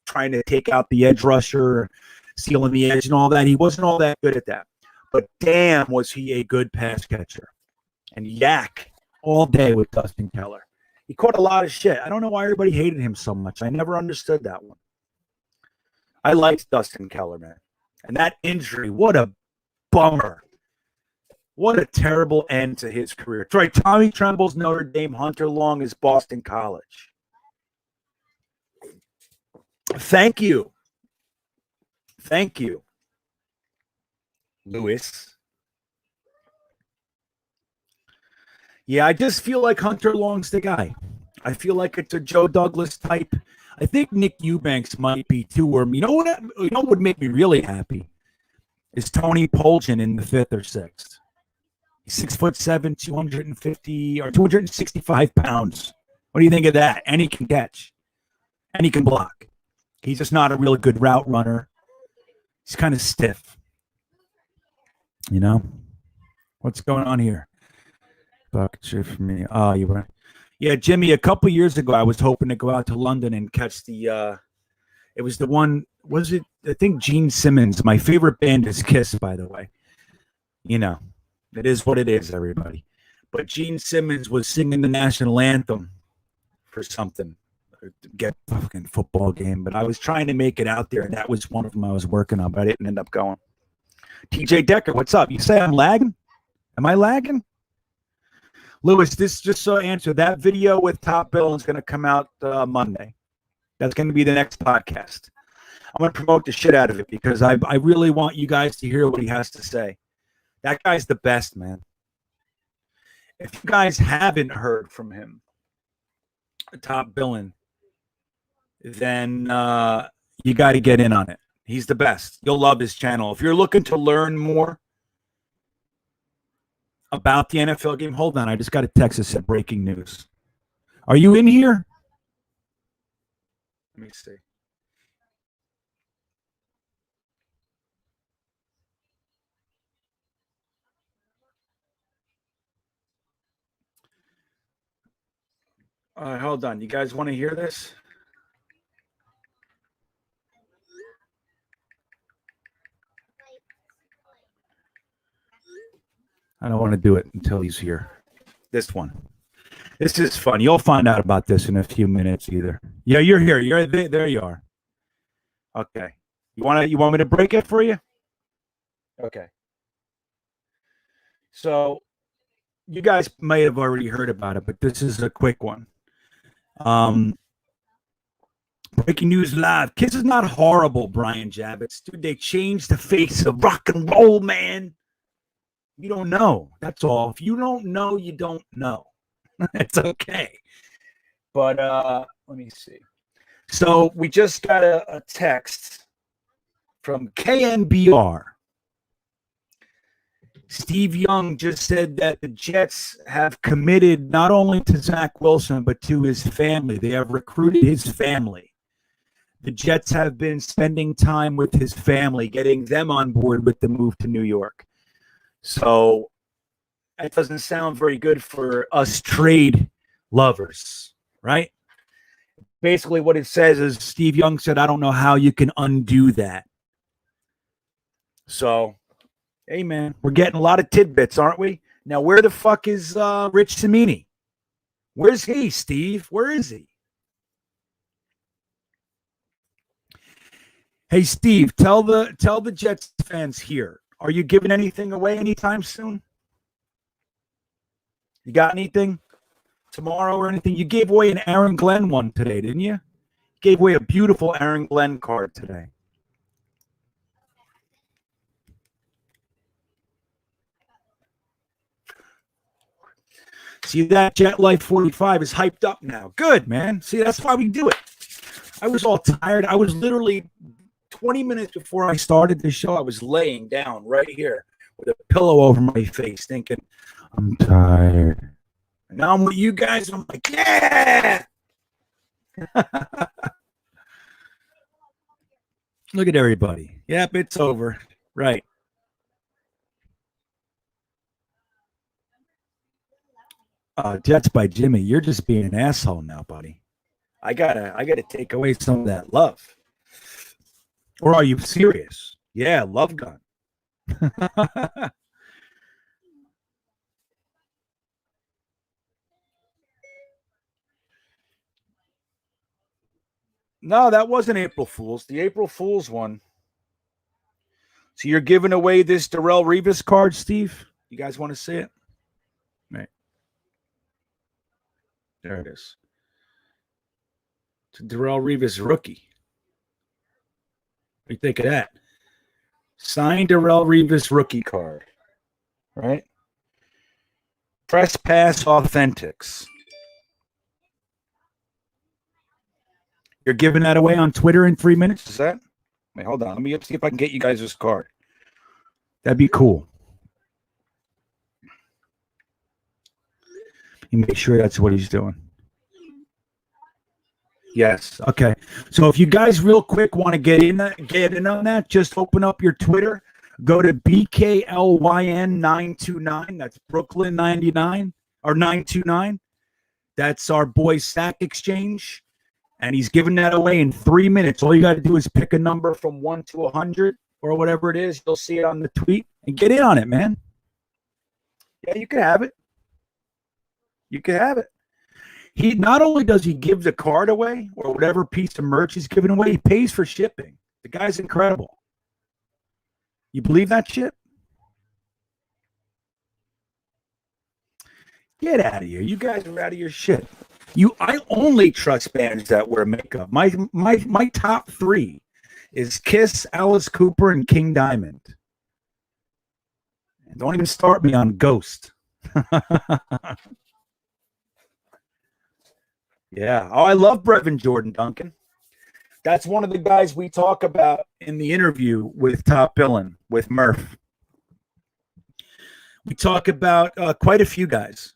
trying to take out the edge rusher, sealing the edge and all that. He wasn't all that good at that. But damn, was he a good pass catcher. And yak all day with Dustin Keller. He caught a lot of shit. I don't know why everybody hated him so much. I never understood that one. I liked Dustin Keller, man. And that injury, what a bummer. What a terrible end to his career. It's right. Tommy Tremble's Notre Dame, Hunter Long is Boston College. Thank you. Thank you, Lewis. Yeah, I just feel like Hunter Long's the guy. I feel like it's a Joe Douglas type. I think Nick Eubanks might be too. Or you know what would make me really happy is Tony Poljan in the 5th or 6th. He's 6'7", 250 or 265 pounds. What do you think of that? And he can catch, and he can block. He's just not a really good route runner. He's kind of stiff. What's going on here? Bucket shit for me. Oh, you were. Yeah, Jimmy, a couple years ago, I was hoping to go out to London and catch the, it was the one, was it, I think Gene Simmons. My favorite band is Kiss, by the way. It is what it is, everybody. But Gene Simmons was singing the national anthem for something. Get a fucking football game. But I was trying to make it out there, and that was one of them I was working on, but I didn't end up going. TJ Decker, what's up? You say I'm lagging? Am I lagging? Lewis, this just so answer. That video with Top Bill is going to come out Monday. That's going to be the next podcast. I'm going to promote the shit out of it because I really want you guys to hear what he has to say. That guy's the best, man. If you guys haven't heard from him, Top Billin, then you got to get in on it. He's the best. You'll love his channel. If you're looking to learn more about the NFL game, hold on. I just got a text that said breaking news. Are you in here? Let me see. All right, hold on. You guys want to hear this? I don't want to do it until he's here. This one. This is fun. You'll find out about this in a few minutes either. Yeah, you're here. There you are. Okay. You want me to break it for you? Okay. So you guys might have already heard about it, but this is a quick one. Breaking news live. Kiss is not horrible, Brian Javits. Dude, they changed the face of rock and roll, man. You don't know. That's all. If you don't know, you don't know. It's okay. But let me see. So we just got a text from KNBR. Steve Young just said that the Jets have committed not only to Zach Wilson, but to his family. They have recruited his family. The Jets have been spending time with his family, getting them on board with the move to New York. So that doesn't sound very good for us trade lovers, right? Basically what it says is Steve Young said, I don't know how you can undo that. So, hey, man, we're getting a lot of tidbits, aren't we? Now, where the fuck is Rich Cimini? Where's he, Steve? Where is he? Hey, Steve, tell the Jets fans here. Are you giving anything away anytime soon? You got anything tomorrow or anything? You gave away an Aaron Glenn one today, didn't you? You gave away a beautiful Aaron Glenn card today. See, that Jet Life 45 is hyped up now. Good, man. See, that's why we do it. I was all tired. I was literally 20 minutes before I started the show, I was laying down right here with a pillow over my face thinking, I'm tired. And now I'm with you guys. I'm like, yeah. Look at everybody. Yep, it's over. Right. Jets by Jimmy. You're just being an asshole now, buddy. I gotta take away some of that love. Or are you serious? Yeah, love gun. No, that wasn't April Fool's. The April Fool's one. So you're giving away this Darrelle Revis card, Steve? You guys want to see it? Right. There it is. It's a Darrelle Revis rookie. What do you think of that? Signed Darrelle Revis rookie card. Right? Press Pass Authentics. You're giving that away on Twitter in 3 minutes? Is that? Wait, hold on. Let me see if I can get you guys this card. That'd be cool. You make sure that's what he's doing. Yes. Okay. So if you guys real quick want to get in on that, just open up your Twitter. Go to BKLYN929. That's Brooklyn 99 or 929. That's our boy Sack Exchange. And he's giving that away in 3 minutes. All you got to do is pick a number from 1 to 100 or whatever it is. You'll see it on the tweet and get in on it, man. Yeah, you can have it. You can have it. He not only does he give the card away or whatever piece of merch he's giving away, he pays for shipping. The guy's incredible. You believe that shit? Get out of here. You guys are out of your shit. I only trust bands that wear makeup. My top three is Kiss, Alice Cooper, and King Diamond. And don't even start me on Ghost. Yeah. Oh, I love Brevin Jordan, Duncan. That's one of the guys we talk about in the interview with Top Billin, with Murph. We talk about quite a few guys.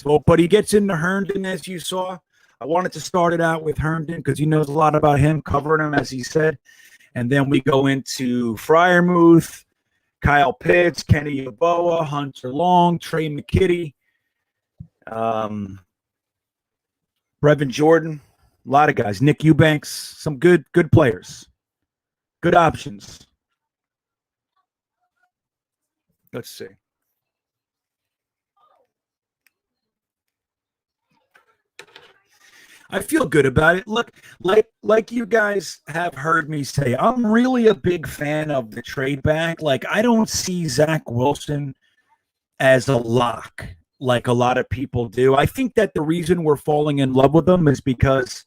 Well, but he gets into Herndon, as you saw. I wanted to start it out with Herndon because he knows a lot about him, covering him, as he said. And then we go into Freiermuth, Kyle Pitts, Kenny Yeboah, Hunter Long, Trey McKitty, Brevin Jordan, a lot of guys. Nick Eubanks, some good players, good options. Let's see. I feel good about it. Look, like you guys have heard me say, I'm really a big fan of the trade back. Like, I don't see Zach Wilson as a lock like a lot of people do. I think that the reason we're falling in love with him is because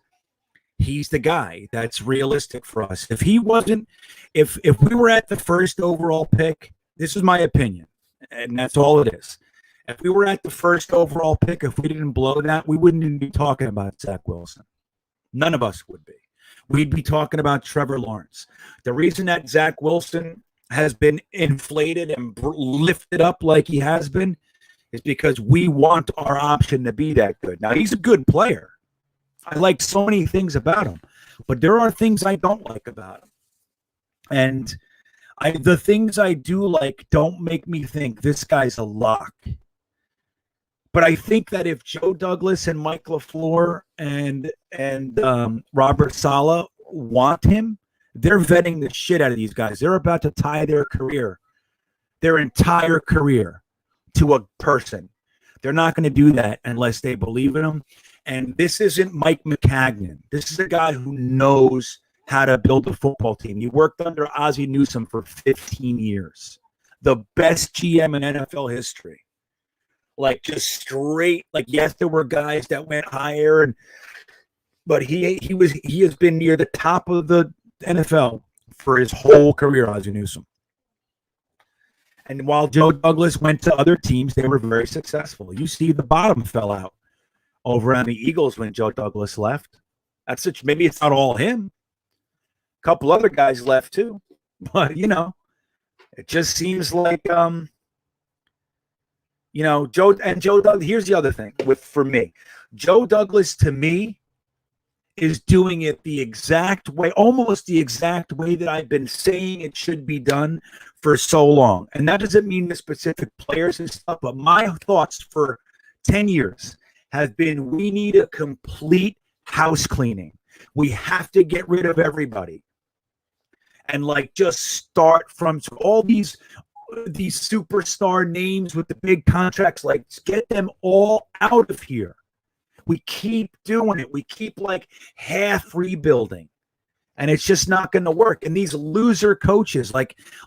he's the guy that's realistic for us. If he wasn't, if we were at the first overall pick, this is my opinion, and that's all it is. If we were at the first overall pick, if we didn't blow that, we wouldn't even be talking about Zach Wilson. None of us would be. We'd be talking about Trevor Lawrence. The reason that Zach Wilson has been inflated and lifted up like he has been is because we want our option to be that good. Now, he's a good player. I like so many things about him, but there are things I don't like about him. And the things I do like don't make me think this guy's a lock. But I think that if Joe Douglas and Mike LaFleur and Robert Saleh want him, they're vetting the shit out of these guys. They're about to tie their entire career to a person. They're not going to do that unless they believe in him. And this isn't Mike McCagnon. This is a guy who knows how to build a football team. He worked under Ozzie Newsome for 15 years, the best GM in NFL history. Like just straight, like yes, there were guys that went higher, but he has been near the top of the NFL for his whole career, Ozzie Newsome. And while Joe Douglas went to other teams, they were very successful. You see the bottom fell out over on the Eagles when Joe Douglas left. Maybe it's not all him. A couple other guys left too. But, it just seems like, Joe Douglas, here's the other thing for me. Joe Douglas, to me, is doing it the exact way, almost the exact way that I've been saying it should be done for so long. And that doesn't mean the specific players and stuff, but my thoughts for 10 years have been we need a complete house cleaning. We have to get rid of everybody. And just start from all these superstar names with the big contracts, get them all out of here. We keep doing it. We keep half rebuilding, and it's just not going to work. And these loser coaches,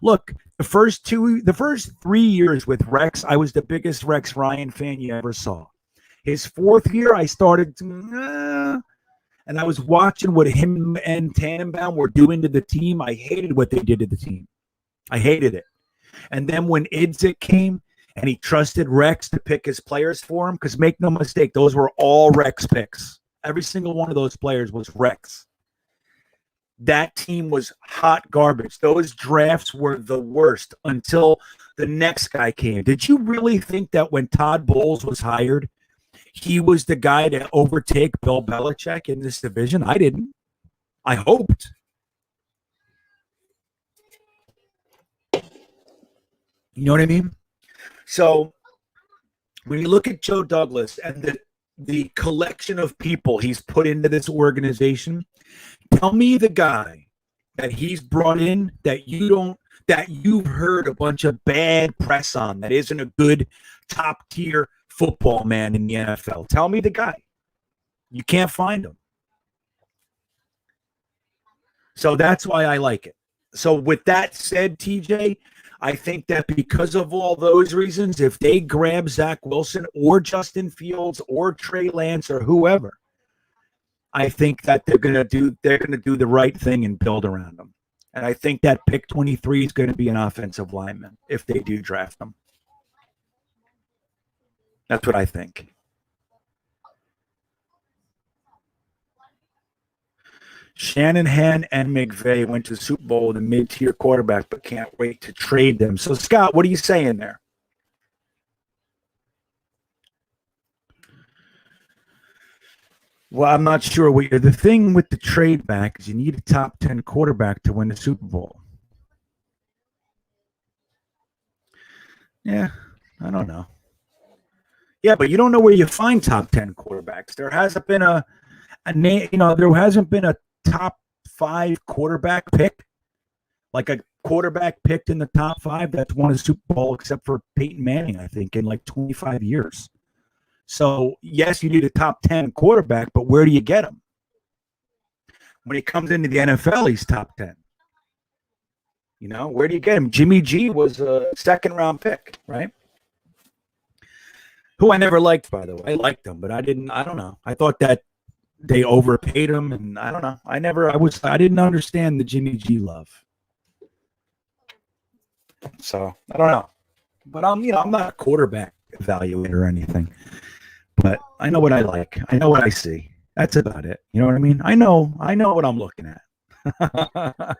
look, the first 3 years with Rex, I was the biggest Rex Ryan fan you ever saw. His fourth year, I started to, and I was watching what him and Tannenbaum were doing to the team. I hated what they did to the team. I hated it. And then when Idzik came, and he trusted Rex to pick his players for him, because make no mistake, those were all Rex picks. Every single one of those players was Rex. That team was hot garbage. Those drafts were the worst until the next guy came. Did you really think that when Todd Bowles was hired, he was the guy to overtake Bill Belichick in this division? I didn't. I hoped. You know what I mean? So when you look at Joe Douglas and the collection of people he's put into this organization, tell me the guy that he's brought in that you've heard a bunch of bad press on, that isn't a good top tier football man in the NFL. Tell me the guy. You can't find him. So that's why I like it. So with that said, TJ, I think that because of all those reasons, if they grab Zach Wilson or Justin Fields or Trey Lance or whoever, I think that they're gonna do the right thing and build around them. And I think that pick 23 is going to be an offensive lineman if they do draft them. That's what I think. Shanahan and McVay went to the Super Bowl with a mid-tier quarterback, but can't wait to trade them. So, Scott, what are you saying there? Well, I'm not sure. The thing with the trade back is you need a top 10 quarterback to win the Super Bowl. Yeah, I don't know. Yeah, but you don't know where you find top 10 quarterbacks. There hasn't been there hasn't been a top 5 quarterback pick, like a quarterback picked in the top 5 that's won a Super Bowl, except for Peyton Manning, I think, in 25 years. So, yes, you need a top 10 quarterback, but where do you get him? When he comes into the NFL, he's top 10. Where do you get him? Jimmy G was a second-round pick, right? Who I never liked, by the way. I liked him, but I don't know. I thought that they overpaid him, and I don't know. I didn't understand the Jimmy G love. So I don't know. But I'm not a quarterback evaluator or anything. But I know what I like. I know what I see. That's about it. You know what I mean? I know what I'm looking at.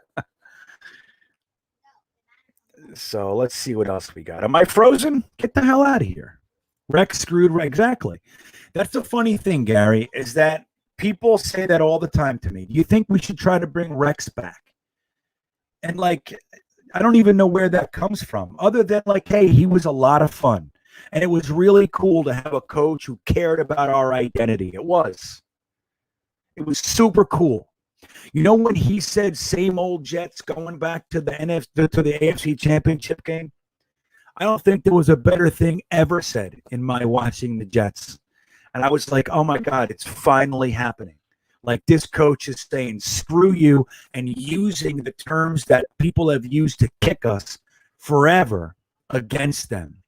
So let's see what else we got. Am I frozen? Get the hell out of here. Rex screwed Rex. Exactly. That's the funny thing, Gary, is that people say that all the time to me. Do you think we should try to bring Rex back? And I don't even know where that comes from, other than hey, he was a lot of fun. And it was really cool to have a coach who cared about our identity. It was super cool. When he said same old Jets going back to the AFC Championship game, I don't think there was a better thing ever said in my watching the Jets. And I was like, oh my God, it's finally happening. Like this coach is saying, screw you, and using the terms that people have used to kick us forever against them.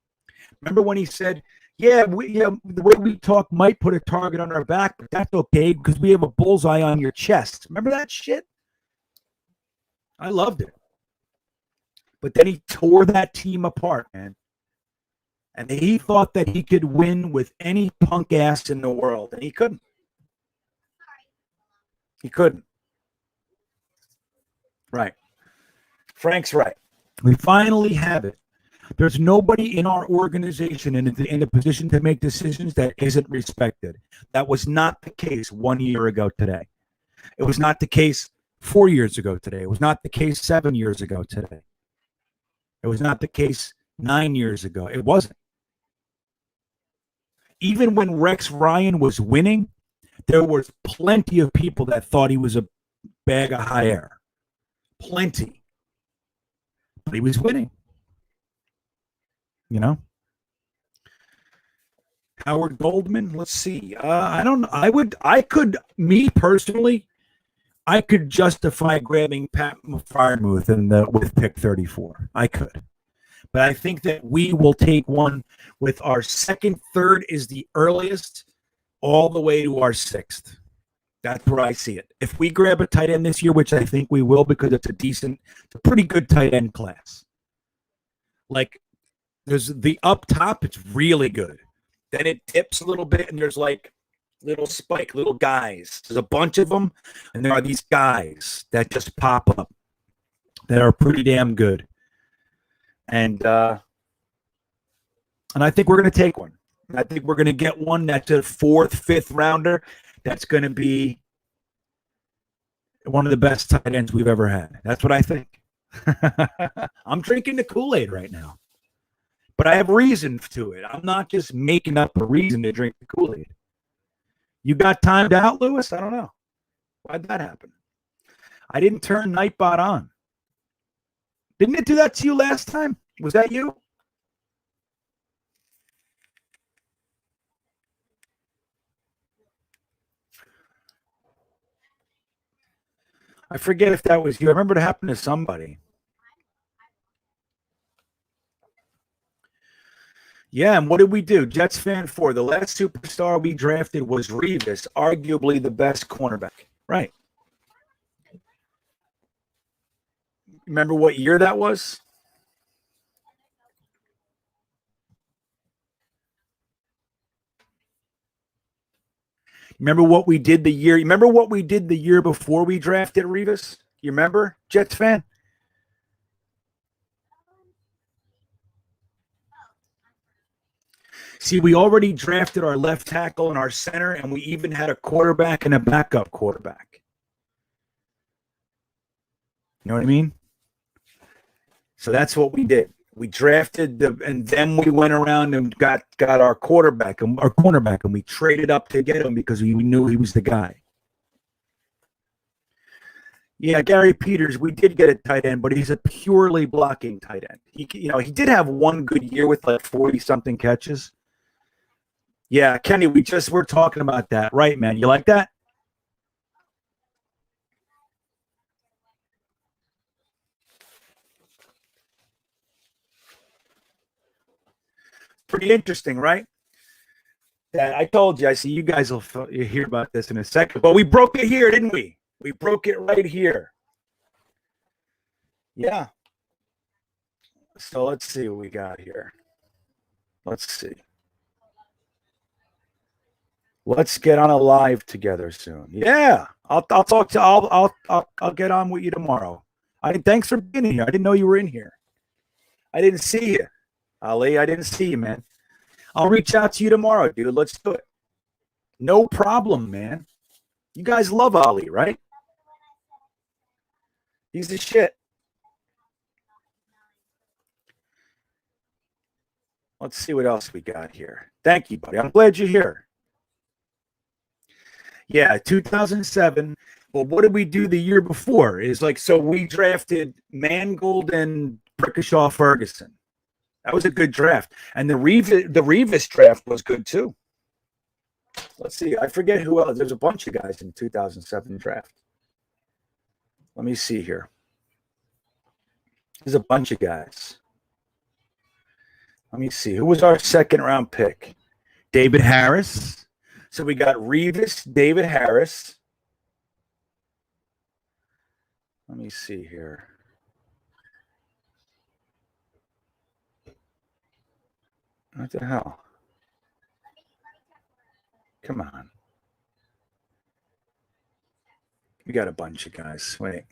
Remember when he said, yeah, the way we talk might put a target on our back, but that's okay because we have a bullseye on your chest. Remember that shit? I loved it. But then he tore that team apart, man. And he thought that he could win with any punk ass in the world, and he couldn't. He couldn't. Right. Frank's right. We finally have it. There's nobody in our organization in a position to make decisions that isn't respected. That was not the case 1 year ago today. It was not the case 4 years ago today. It was not the case 7 years ago today. It was not the case 9 years ago. It wasn't. Even when Rex Ryan was winning, there was plenty of people that thought he was a bag of hot air. Plenty. But he was winning. You know? Howard Goldman, let's see. I don't know. Me personally, I could justify grabbing Pat Freiermuth with pick 34. I could. But I think that we will take one with our second, third is the earliest, all the way to our sixth. That's where I see it. If we grab a tight end this year, which I think we will because it's a pretty good tight end class. Like, there's the up top, it's really good. Then it dips a little bit, and there's like little guys. There's a bunch of them, and there are these guys that just pop up that are pretty damn good. And I think we're going to take one. I think we're going to get one that's a fourth, fifth rounder that's going to be one of the best tight ends we've ever had. That's what I think. I'm drinking the Kool-Aid right now. But I have reason to it. I'm not just making up a reason to drink the Kool-Aid. You got timed out, Lewis? I don't know. Why'd that happen? I didn't turn Nightbot on. Didn't it do that to you last time? Was that you? I forget if that was you. I remember it happened to somebody. Yeah, and what did we do? Jetsfan 4. The last superstar we drafted was Revis, arguably the best cornerback. Right. Remember what year that was? Remember what we did the year? Remember what we did the year before we drafted Revis? You remember, Jets fan? See, we already drafted our left tackle and our center, and we even had a quarterback and a backup quarterback. You know what I mean? So that's what we did. We drafted and then we went around and got our quarterback and our cornerback, and we traded up to get him because we knew he was the guy. Yeah, Gary Peters, we did get a tight end, but he's a purely blocking tight end. He did have one good year with like 40-something catches. Yeah, Kenny, we're talking about that. Right, man. You like that? Pretty interesting, right? Yeah, I told you. I see you guys will hear about this in a second. But we broke it here, didn't we? We broke it right here. Yeah. So let's see what we got here. Let's see. Let's get on a live together soon. Yeah, I'll talk to. I'll get on with you tomorrow. Thanks for being here. I didn't know you were in here. I didn't see you, Ali. I didn't see you, man. I'll reach out to you tomorrow, dude. Let's do it. No problem, man. You guys love Ali, right? He's the shit. Let's see what else we got here. Thank you, buddy. I'm glad you're here. Yeah, 2007. Well, what did we do the year before? So we drafted Mangold and Brickashaw Ferguson. That was a good draft. And the Revis draft was good too. Let's see. I forget who else. There's a bunch of guys in the 2007 draft. Let me see here. There's a bunch of guys. Let me see. Who was our second round pick? David Harris. So we got Revis, David Harris. Let me see here. What the hell? Come on. We got a bunch of guys. Wait.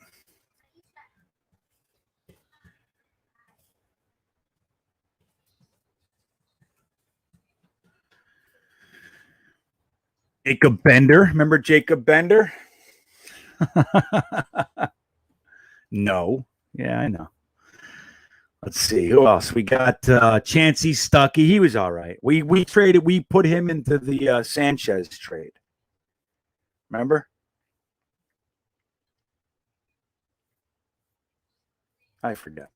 Jacob Bender. Remember Jacob Bender? No. Yeah, I know. Let's see. Who else? We got Chancey Stuckey. He was all right. We put him into the Sanchez trade. Remember? I forget.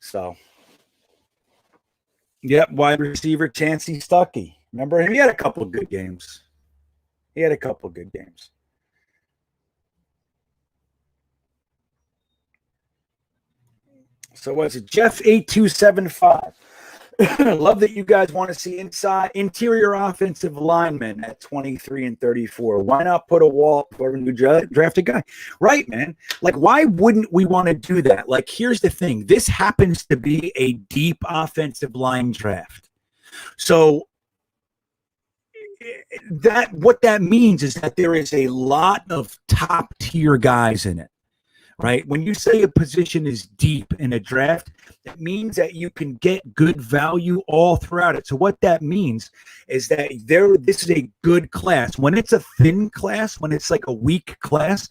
So, yep, wide receiver Chancey Stuckey. Remember him? He had a couple of good games. So what's it? Jeff 8275. Love that you guys want to see interior offensive linemen at 23 and 34. Why not put a wall for a new drafted guy? Right, man. Like, why wouldn't we want to do that? Like, here's the thing. This happens to be a deep offensive line draft. So what that means is that there is a lot of top tier guys in it. Right? When you say a position is deep in a draft, it means that you can get good value all throughout it. So what that means is that this is a good class. When it's a thin class, when it's like a weak class,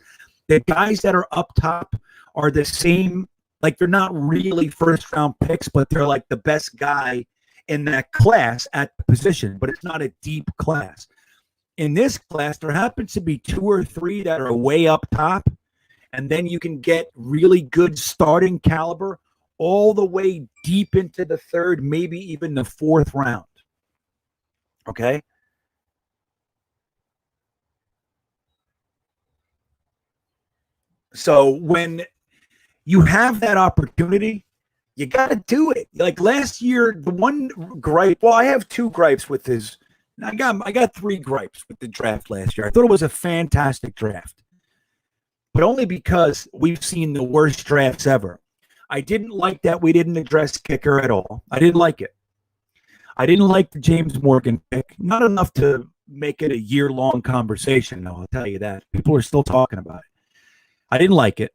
the guys that are up top are the same. Like, they're not really first round picks, but they're like the best guy in that class at the position, but it's not a deep class. In this class, there happens to be 2 or 3 that are way up top. And then you can get really good starting caliber all the way deep into the 3rd, maybe even the 4th round. Okay? So when you have that opportunity, you got to do it. Like last year, the one gripe, well, I have 2 gripes with his. I got 3 gripes with the draft last year. I thought it was a fantastic draft, but only because we've seen the worst drafts ever. I didn't like that we didn't address kicker at all. I didn't like it. I didn't like the James Morgan pick. Not enough to make it a year-long conversation, though, I'll tell you that. People are still talking about it. I didn't like it.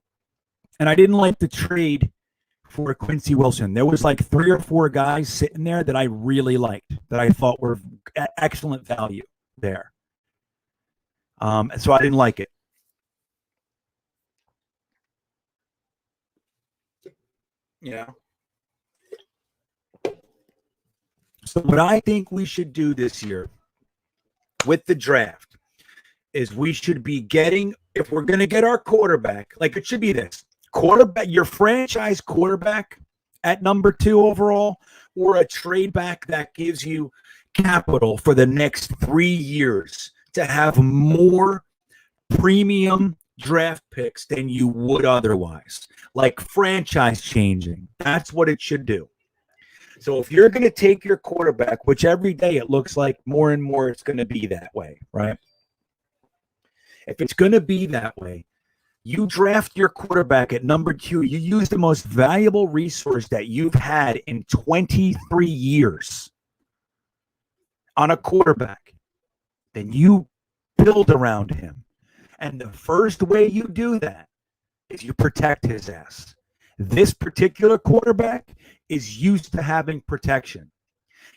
And I didn't like the trade for Quincy Wilson. There was like 3 or 4 guys sitting there that I really liked, that I thought were excellent value there. So I didn't like it. Yeah. So what I think we should do this year with the draft is we should be getting, if we're going to get our quarterback, like it should be this quarterback, your franchise quarterback at number 2 overall, or a trade back that gives you capital for the next 3 years to have more premium draft picks than you would otherwise, like franchise changing. That's what it should do. So if you're going to take your quarterback, which every day it looks like more and more it's going to be that way, right? If it's going to be that way, you draft your quarterback at number 2. You use the most valuable resource that you've had in 23 years on a quarterback. Then you build around him. And the first way you do that is you protect his ass. This particular quarterback is used to having protection.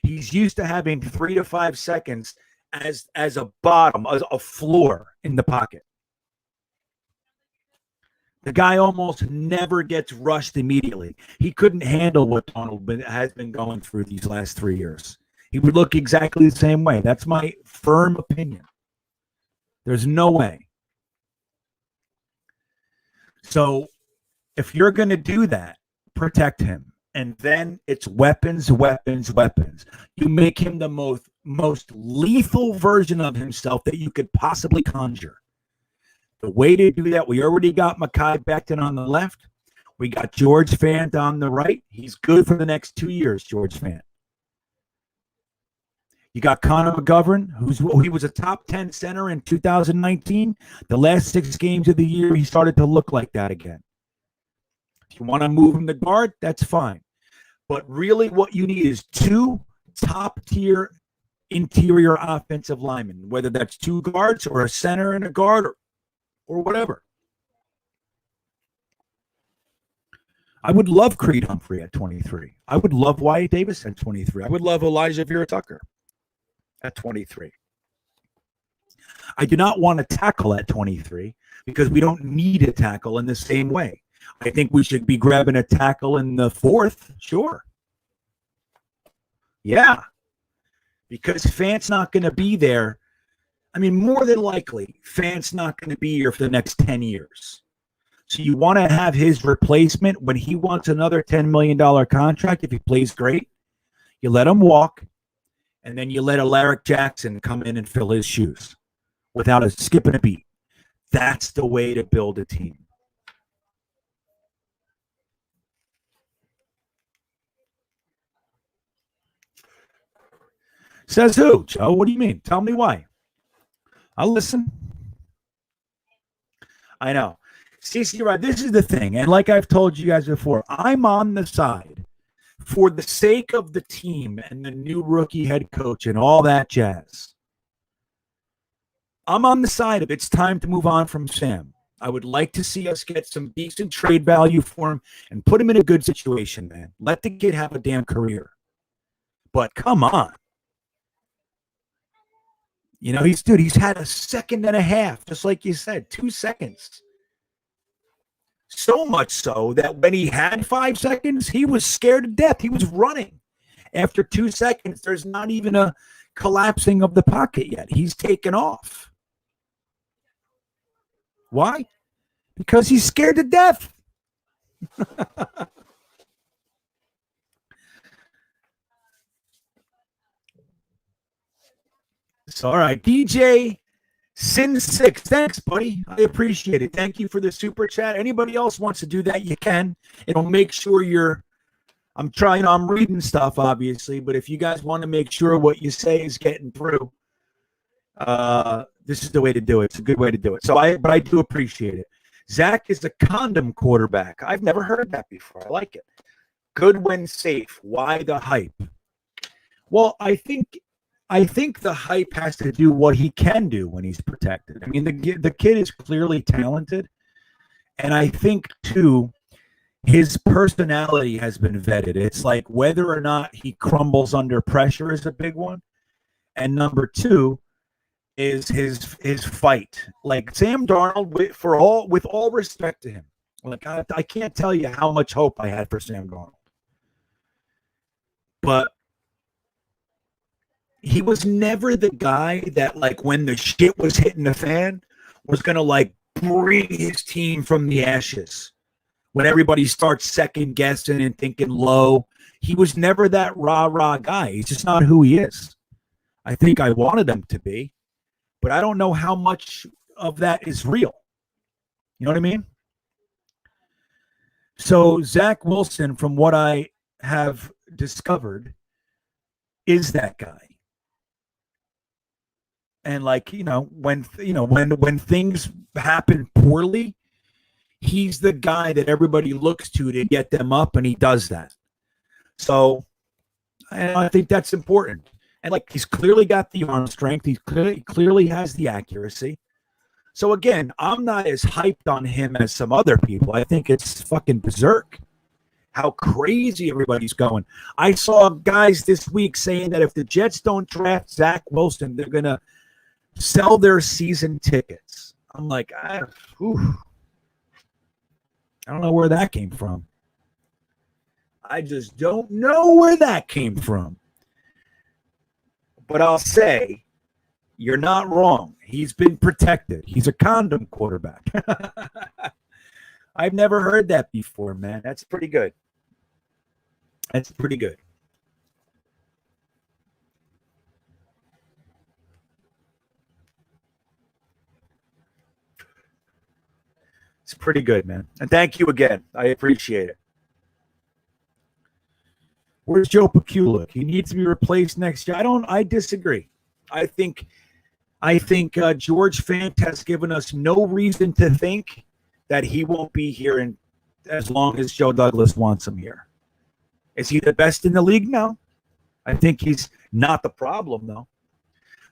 He's used to having 3 to 5 seconds as a bottom, as a floor in the pocket. The guy almost never gets rushed immediately. He couldn't handle what Donald has been going through these last 3 years. He would look exactly the same way. That's my firm opinion. There's no way. So if you're going to do that, protect him. And then it's weapons, weapons, weapons. You make him the most lethal version of himself that you could possibly conjure. The way to do that, we already got Mekhi Becton on the left. We got George Fant on the right. He's good for the next 2 years, George Fant. You got Connor McGovern, he was a top 10 center in 2019. The last 6 games of the year, he started to look like that again. If you want to move him to guard, that's fine. But really what you need is 2 top-tier interior offensive linemen, whether that's 2 guards or a center and a guard or whatever. I would love Creed Humphrey at 23. I would love Wyatt Davis at 23. I would love Elijah Vera Tucker at 23. I do not want a tackle at 23 because we don't need a tackle in the same way. I think we should be grabbing a tackle in the 4th. Sure. Yeah. Because Fant's not going to be there. I mean, more than likely, Fant's not going to be here for the next 10 years. So you want to have his replacement when he wants another $10 million contract. If he plays great, you let him walk, and then you let Alaric Jackson come in and fill his shoes without a skipping a beat. That's the way to build a team. Says who, Joe? What do you mean? Tell me why. I'll listen. I know. CC, right, this is the thing. And like I've told you guys before, I'm on the side for the sake of the team and the new rookie head coach and all that jazz. I'm on the side of it's time to move on from Sam. I would like to see us get some decent trade value for him and put him in a good situation, man. Let the kid have a damn career. But come on. You know, he's had a second and a half, just like you said, 2 seconds. So much so that when he had 5 seconds, he was scared to death. He was running. After 2 seconds, there's not even a collapsing of the pocket yet. He's taken off. Why? Because he's scared to death. So, all right, DJ Sin6, thanks, buddy. I appreciate it. Thank you for the super chat. Anybody else wants to do that, you can. It'll make sure I'm reading stuff, obviously, but if you guys want to make sure what you say is getting through, this is the way to do it. It's a good way to do it. But I do appreciate it. Zach is a condom quarterback. I've never heard that before. I like it. Good when safe. Why the hype? Well, I think the hype has to do what he can do when he's protected. I mean, the kid is clearly talented. And I think, too, his personality has been vetted. It's like whether or not he crumbles under pressure is a big one. And number 2 is his fight. Like Sam Darnold, with all respect to him, like I can't tell you how much hope I had for Sam Darnold. But he was never the guy that, like, when the shit was hitting the fan, was going to, like, bring his team from the ashes. When everybody starts second-guessing and thinking low, he was never that rah-rah guy. He's just not who he is. I think I wanted him to be, but I don't know how much of that is real. You know what I mean? So Zach Wilson, from what I have discovered, is that guy. And like, when things happen poorly, he's the guy that everybody looks to get them up, and he does that. So I think that's important. And like, he's clearly got the arm strength. He clearly has the accuracy. So again, I'm not as hyped on him as some other people. I think it's fucking berserk how crazy everybody's going. I saw guys this week saying that if the Jets don't draft Zach Wilson, they're going to sell their season tickets. I'm like, I don't know where that came from. I just don't know where that came from. But I'll say, you're not wrong. He's been protected. He's a condom quarterback. I've never heard that before, man. That's pretty good. That's pretty good. It's pretty good, man. And thank you again. I appreciate it. Where's Joe Pekulik? He needs to be replaced next year. I disagree. I think George Fant has given us no reason to think that he won't be here as long as Joe Douglas wants him here. Is he the best in the league? No. I think he's not the problem, though.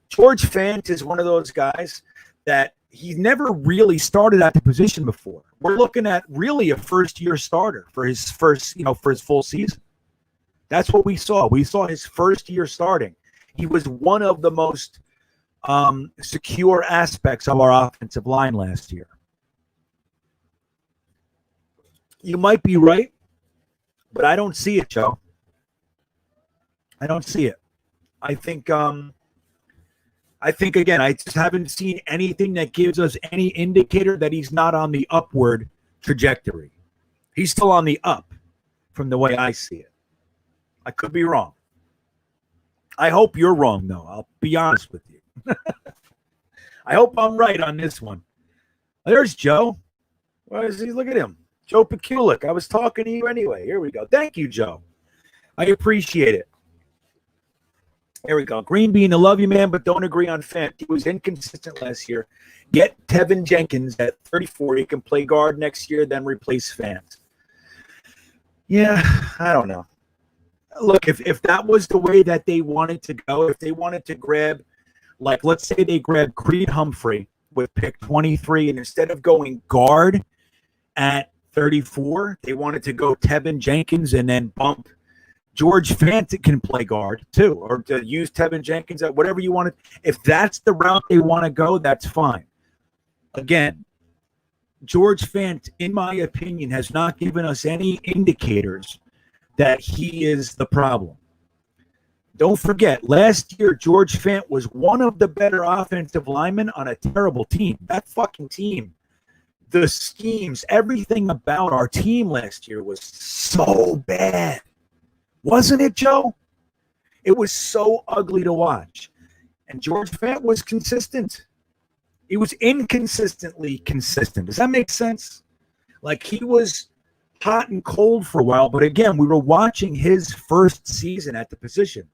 George Fant is one of those guys that he never really started at the position before. We're looking at really a first-year starter for his for his full season. That's what we saw. We saw his first year starting. He was one of the most secure aspects of our offensive line last year. You might be right, but I don't see it, Joe. I don't see it. I think again, I just haven't seen anything that gives us any indicator that he's not on the upward trajectory. He's still on the up from the way I see it. I could be wrong. I hope you're wrong, though. I'll be honest with you. I hope I'm right on this one. There's Joe. Where is he? Look at him. Joe Pekulik. I was talking to you anyway. Here we go. Thank you, Joe. I appreciate it. Here we go. GreenBean, I love you, man, but don't agree on Fant. He was inconsistent last year. Get Tevin Jenkins at 34. He can play guard next year, then replace Fant. Yeah, I don't know. Look, if that was the way that they wanted to go, if they wanted to grab, like, let's say they grab Creed Humphrey with pick 23, and instead of going guard at 34, they wanted to go Tevin Jenkins and then bump George Fant can play guard too, or to use Tevin Jenkins at whatever you want to. If that's the route they want to go, that's fine. Again, George Fant, in my opinion, has not given us any indicators that he is the problem. Don't forget, last year, George Fant was one of the better offensive linemen on a terrible team. That fucking team, the schemes, everything about our team last year was so bad. Wasn't it, Joe? It was so ugly to watch. And George Fant was consistent. He was inconsistently consistent. Does that make sense? Like, he was hot and cold for a while, but again, we were watching his first season at the position.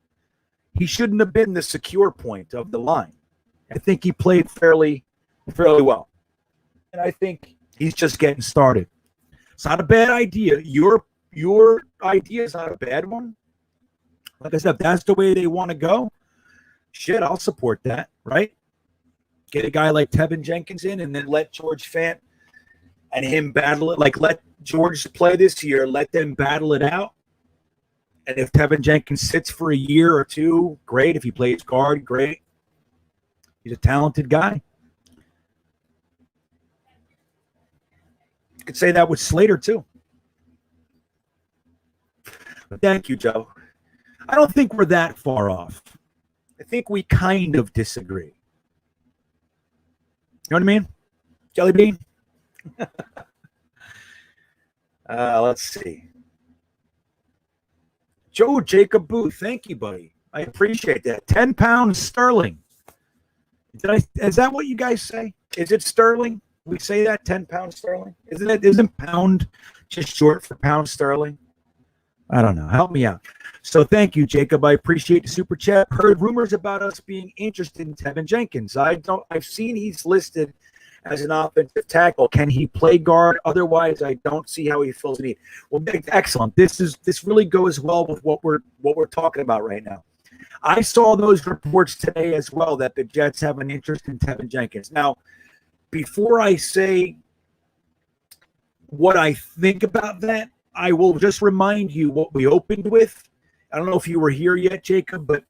He shouldn't have been the secure point of the line. I think he played fairly well. And I think he's just getting started. It's not a bad idea. Your idea is not a bad one. Like I said, if that's the way they want to go, shit, I'll support that, right? Get a guy like Tevin Jenkins in and then let George Fant and him battle it. Like, let George play this year, let them battle it out. And if Tevin Jenkins sits for a year or two, great. If he plays guard, great. He's a talented guy. You could say that with Slater, too. But thank you, Joe. I don't think we're that far off. I think we kind of disagree. You know what I mean? Jelly bean? Let's see. Joe Jacob Booth, thank you, buddy. I appreciate that. 10 pounds sterling. Is that what you guys say? Is it sterling? We say that 10 pounds sterling? Isn't pound just short for pound sterling? I don't know. Help me out. So thank you, Jacob. I appreciate the super chat. Heard rumors about us being interested in Tevin Jenkins. I've seen he's listed as an offensive tackle. Can he play guard? Otherwise, I don't see how he fills the need. Well, excellent. This really goes well with what we're talking about right now. I saw those reports today as well that the Jets have an interest in Tevin Jenkins. Now, before I say what I think about that, I will just remind you what we opened with. I don't know if you were here yet, Jacob, but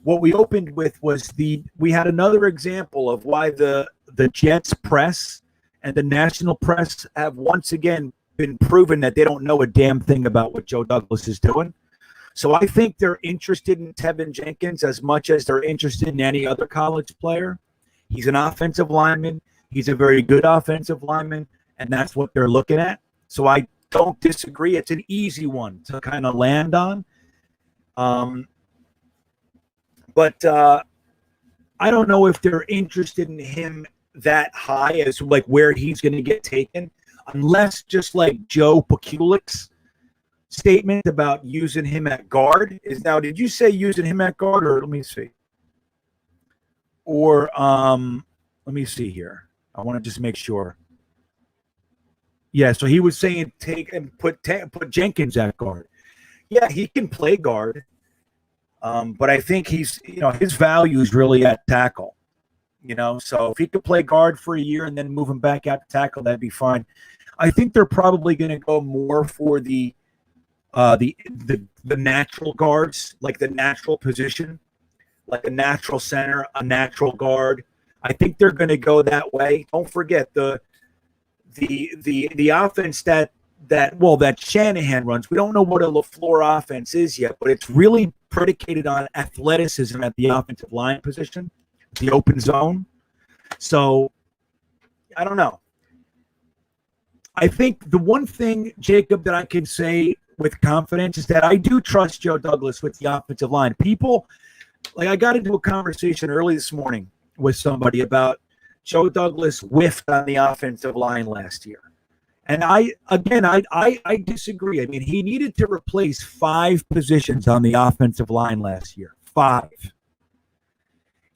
what we opened with was we had another example of why the Jets press and the national press have once again been proven that they don't know a damn thing about what Joe Douglas is doing. So I think they're interested in Tevin Jenkins as much as they're interested in any other college player. He's an offensive lineman. He's a very good offensive lineman, and that's what they're looking at. So I don't disagree. It's an easy one to kind of land on. But I don't know if they're interested in him that high as like where he's going to get taken, unless just like Joe Pekulik's statement about using him at guard is now. Did you say using him at guard, or let me see? Or let me see here. I want to just make sure. Yeah, so he was saying take and put Jenkins at guard. Yeah, he can play guard, but I think he's his value is really at tackle. So if he could play guard for a year and then move him back out to tackle, that'd be fine. I think they're probably going to go more for the natural guards, like the natural position, like a natural center, a natural guard. I think they're going to go that way. Don't forget the offense that Shanahan runs. We don't know what a LaFleur offense is yet, but it's really predicated on athleticism at the offensive line position, the open zone. So I don't know. I think the one thing, Jacob, that I can say with confidence is that I do trust Joe Douglas with the offensive line. People, like I got into a conversation early this morning with somebody about Joe Douglas whiffed on the offensive line last year. And I disagree. I mean, he needed to replace 5 positions on the offensive line last year. 5.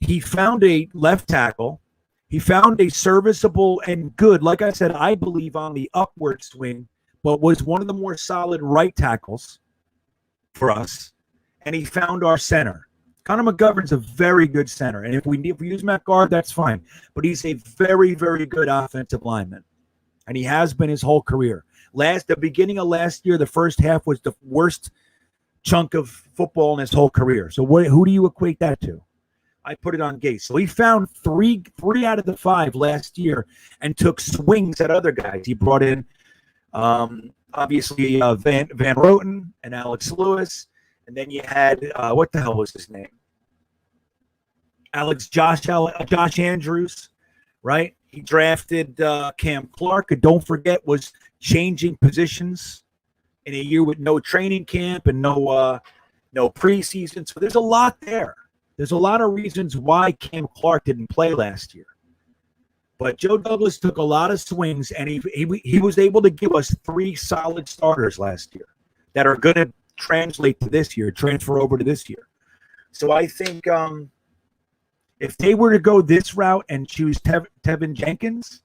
He found a left tackle. He found a serviceable and good, like I said, I believe on the upward swing, but was one of the more solid right tackles for us. And he found our center. Connor McGovern's a very good center. And if we use Matt guard, that's fine. But he's a very, very good offensive lineman. And he has been his whole career. The beginning of last year, the first half was the worst chunk of football in his whole career. So who do you equate that to? I put it on Gase. So he found three out of the 5 last year and took swings at other guys. He brought in, obviously, Van Roten and Alex Lewis. And then you had, what the hell was his name? Josh Andrews, right? He drafted Cam Clark, who, don't forget, was changing positions in a year with no training camp and no preseason. So there's a lot there. There's a lot of reasons why Cam Clark didn't play last year. But Joe Douglas took a lot of swings, and he was able to give us 3 solid starters last year that are going to translate to this year, transfer over to this year. So I think if they were to go this route and choose Tevin Jenkins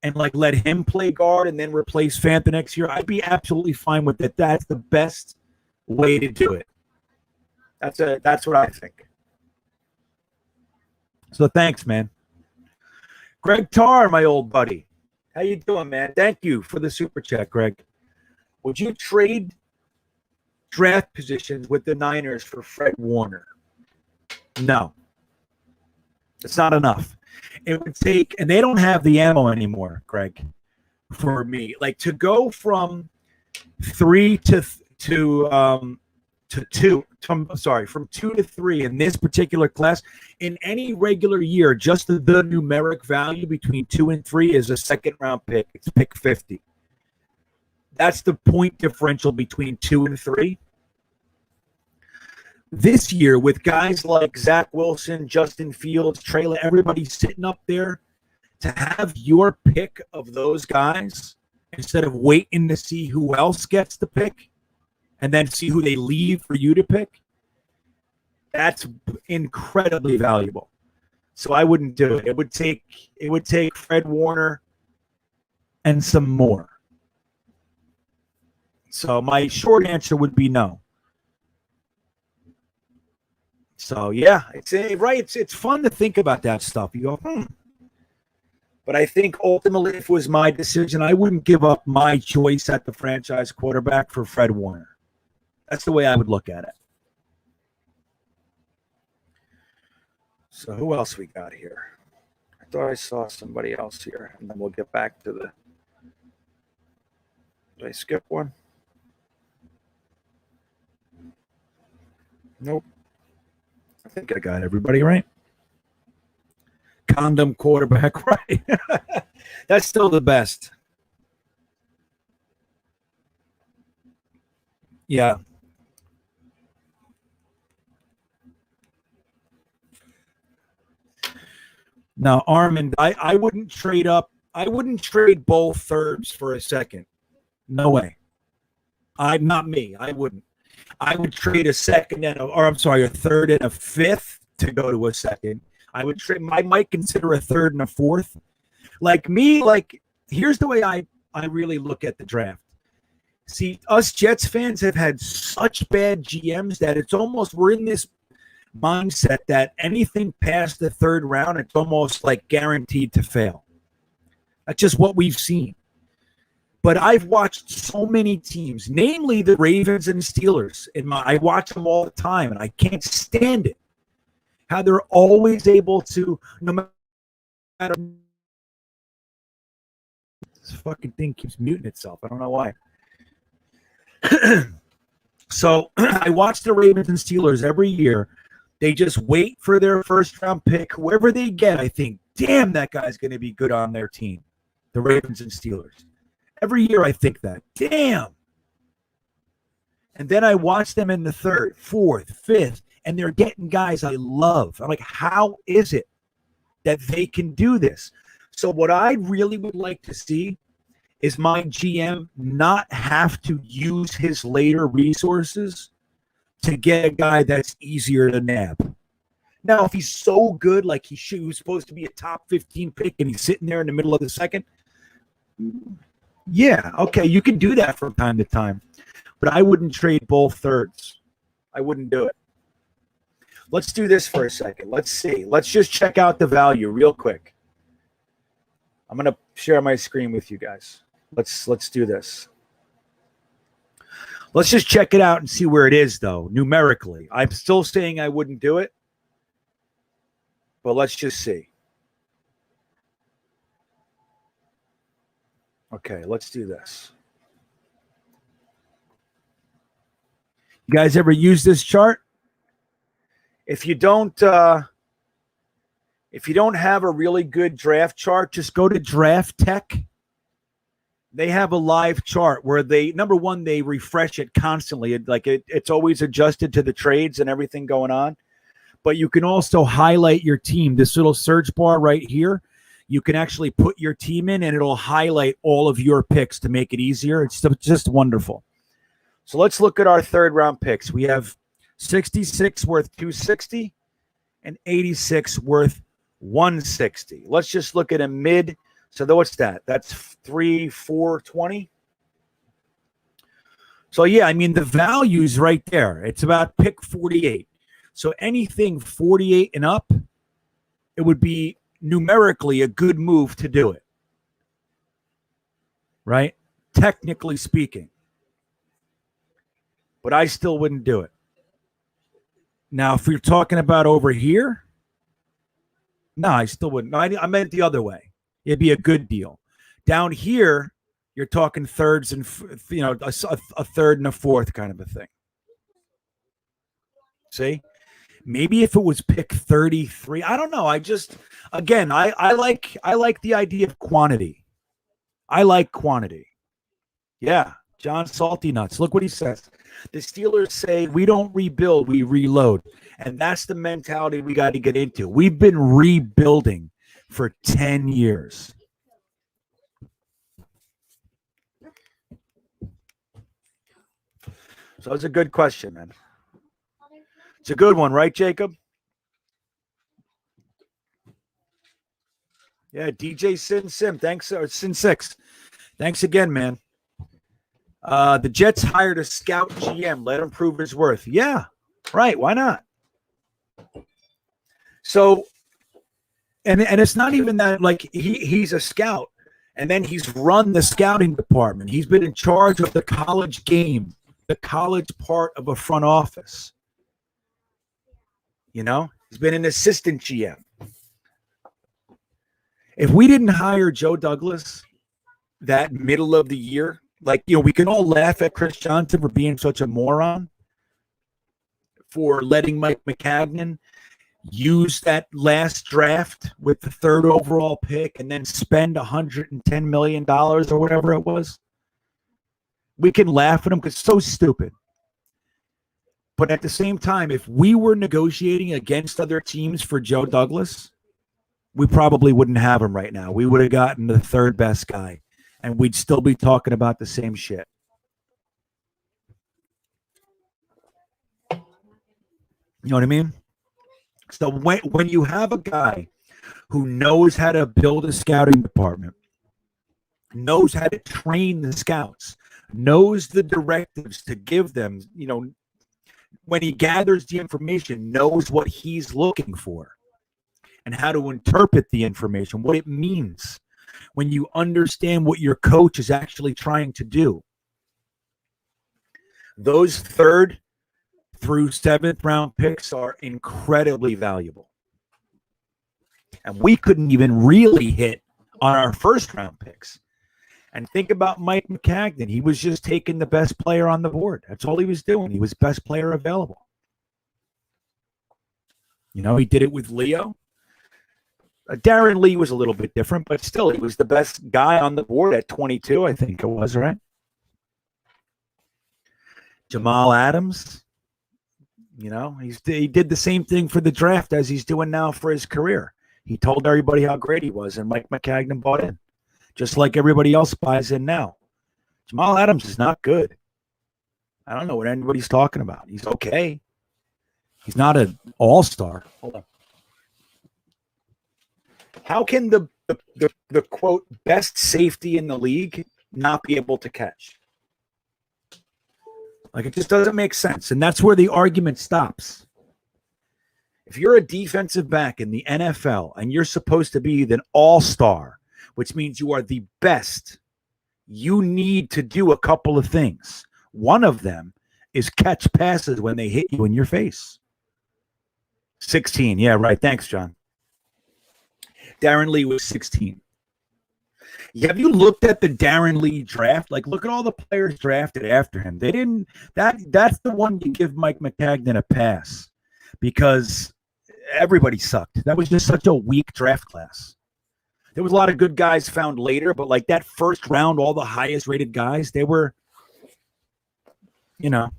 and let him play guard and then replace Fanta next year, I'd be absolutely fine with it. That's the best way to do it. That's what I think. So thanks, man. Greg Tarr, my old buddy. How you doing, man? Thank you for the super chat, Greg. Would you trade draft positions with the Niners for Fred Warner? No. It's not enough. It would take, and they don't have the ammo anymore, Greg, for me. To go from 3 to 2, from 2 to 3 in this particular class, in any regular year, just the numeric value between 2 and 3 is a second-round pick. It's pick 50. That's the point differential between 2 and 3. This year, with guys like Zach Wilson, Justin Fields, Trey, everybody sitting up there, to have your pick of those guys instead of waiting to see who else gets the pick and then see who they leave for you to pick, that's incredibly valuable. So I wouldn't do it. It would take Fred Warner and some more. So my short answer would be no. So yeah, it's right. It's fun to think about that stuff. You go, But I think ultimately, if it was my decision, I wouldn't give up my choice at the franchise quarterback for Fred Warner. That's the way I would look at it. So who else we got here? I thought I saw somebody else here, and then we'll get back to the. Did I skip one? Nope. I think I got everybody right. Condom quarterback, right? That's still the best. Yeah. Now, Armand, I wouldn't trade up. I wouldn't trade both thirds for a second. No way. Not me. I wouldn't. I would trade a second a third and a fifth to go to a second. I would trade. I might consider a third and a fourth. Here's the way I really look at the draft. See, us Jets fans have had such bad GMs that it's almost, we're in this mindset that anything past the third round, it's almost like guaranteed to fail. That's just what we've seen. But I've watched so many teams, namely the Ravens and Steelers. I watch them all the time, and I can't stand it. How they're always able to, no matter. This fucking thing keeps muting itself. I don't know why. So I watch the Ravens and Steelers every year. They just wait for their first round pick. Whoever they get, I think, damn, that guy's going to be good on their team. The Ravens and Steelers. Every year I think that. Damn. And then I watch them in the third, fourth, fifth, and they're getting guys I love. I'm like, how is it that they can do this? So what I really would like to see is my GM not have to use his later resources to get a guy that's easier to nab. Now, if he's so good, like he was supposed to be a top 15 pick and he's sitting there in the middle of the second, yeah, okay, you can do that from time to time. But I wouldn't trade both thirds. I wouldn't do it. Let's do this for a second. Let's see. Let's just check out the value real quick. I'm going to share my screen with you guys. Let's do this. Let's just check it out and see where it is, though, numerically. I'm still saying I wouldn't do it, but let's just see. Okay, let's do this. You guys ever use this chart? If you don't have a really good draft chart, just go to Draft Tech. They have a live chart where number one, they refresh it constantly. It's always adjusted to the trades and everything going on. But you can also highlight your team. This little search bar right here, you can actually put your team in and it'll highlight all of your picks to make it easier. It's just wonderful. So let's look at our third round picks. We have 66 worth 260 and 86 worth 160. Let's just look at a mid. So what's that? That's 420. So yeah, I mean the value's right there. It's about pick 48. So anything 48 and up, it would be numerically a good move to do it. Right? Technically speaking. But I still wouldn't do it. Now, if you're talking about over here, no, I still wouldn't. No, I meant the other way. It'd be a good deal. Down here, you're talking thirds and, a third and a fourth kind of a thing. See? Maybe if it was pick 33, I don't know. I like the idea of quantity. I like quantity. Yeah, John Salty Nuts. Look what he says. The Steelers say we don't rebuild, we reload. And that's the mentality we got to get into. We've been rebuilding for 10 years. So it's a good question, man. It's a good one, right, Jacob? Yeah, DJ Sin thanks, or Sin 6. Thanks again, man. The Jets hired a scout GM. Let him prove his worth. Yeah, right. Why not? So, and it's not even that, like, he's a scout, and then he's run the scouting department. He's been in charge of the college game, the college part of a front office. You know, he's been an assistant GM. If we didn't hire Joe Douglas that middle of the year, like, we can all laugh at Chris Johnson for being such a moron, for letting Mike McCagnon use that last draft with the third overall pick and then spend $110 million or whatever it was. We can laugh at him because it's so stupid. But at the same time, if we were negotiating against other teams for Joe Douglas, we probably wouldn't have him right now. We would have gotten the third best guy, and we'd still be talking about the same shit. You know what I mean? So when you have a guy who knows how to build a scouting department, knows how to train the scouts, knows the directives to give them, you know, when he gathers the information, knows what he's looking for and how to interpret the information, what it means when you understand what your coach is actually trying to do. Those third through seventh round picks are incredibly valuable. And we couldn't even really hit on our first round picks. And think about Mike McCagnon. He was just taking the best player on the board. That's all he was doing. He was best player available. You know, he did it with Leo. Darren Lee was a little bit different, but still, he was the best guy on the board at 22, I think it was, right? Jamal Adams, you know, he did the same thing for the draft as he's doing now for his career. He told everybody how great he was, and Mike McCagnon bought in, just like everybody else buys in now. Jamal Adams is not good. I don't know what anybody's talking about. He's okay. He's not an all-star. Hold on. How can the quote best safety in the league not be able to catch? Like, it just doesn't make sense. And that's where the argument stops. If you're a defensive back in the NFL and you're supposed to be an all-star, which means you are the best, you need to do a couple of things. One of them is catch passes when they hit you in your face. 16. Yeah, right. Thanks, John. Darren Lee was 16. Have you looked at the Darren Lee draft? Like, look at all the players drafted after him. They didn't. That's the one you give Mike McCagnon a pass because everybody sucked. That was just such a weak draft class. There was a lot of good guys found later, but like that first round, all the highest rated guys, they were, you know,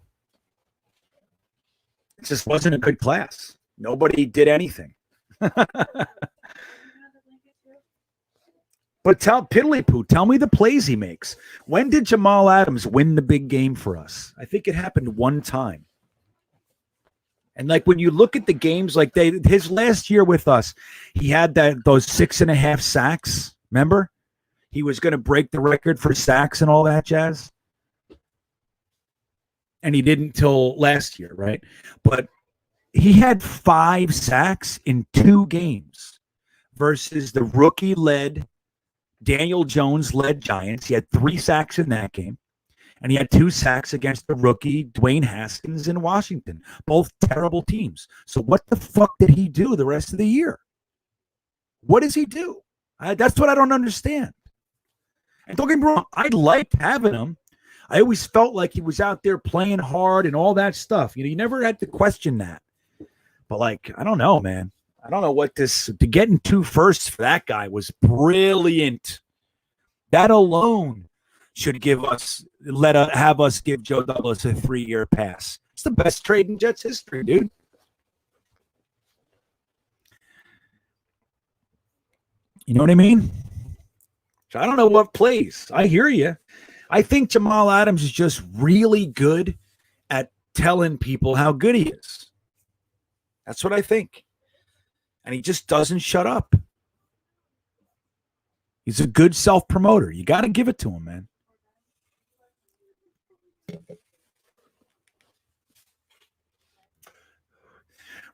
it just wasn't a good class. Nobody did anything. But Piddly-poo, tell me the plays he makes. When did Jamal Adams win the big game for us? I think it happened one time. And like when you look at the games, like his last year with us, he had those 6.5 sacks. Remember? He was going to break the record for sacks and all that jazz. And he didn't till last year, right? But he had 5 sacks in 2 games versus the rookie-led Daniel Jones-led Giants. He had 3 sacks in that game, and he had 2 sacks against the rookie Dwayne Haskins in Washington. Both terrible teams. So what the fuck did he do the rest of the year? What does he do? That's what I don't understand. And don't get me wrong, I liked having him. I always felt like he was out there playing hard and all that stuff. You know, you never had to question that. But, like, I don't know, man. I don't know what to get in 2 firsts for that guy was brilliant. That alone should have us give Joe Douglas a 3-year pass. It's the best trade in Jets history, dude. You know what I mean? So I don't know what plays. I hear you. I think Jamal Adams is just really good at telling people how good he is. That's what I think. And he just doesn't shut up. He's a good self-promoter. You got to give it to him, man.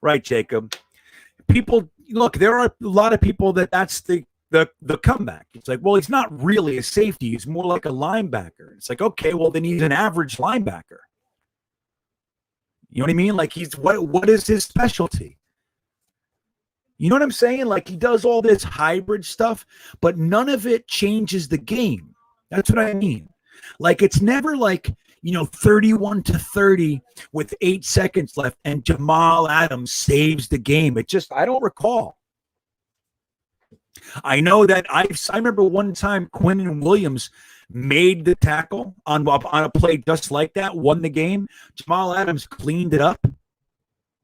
Right, Jacob. People, look, there are a lot of people that's the comeback. It's like, well, he's not really a safety. He's more like a linebacker. It's like, okay, well, then he's an average linebacker. You know what I mean? Like, he's what is his specialty? You know what I'm saying? Like, he does all this hybrid stuff, but none of it changes the game. That's what I mean. Like, it's never like, 31-30 with 8 seconds left and Jamal Adams saves the game. I don't recall. I know that I remember one time Quinnen Williams made the tackle on a play just like that, won the game. Jamal Adams cleaned it up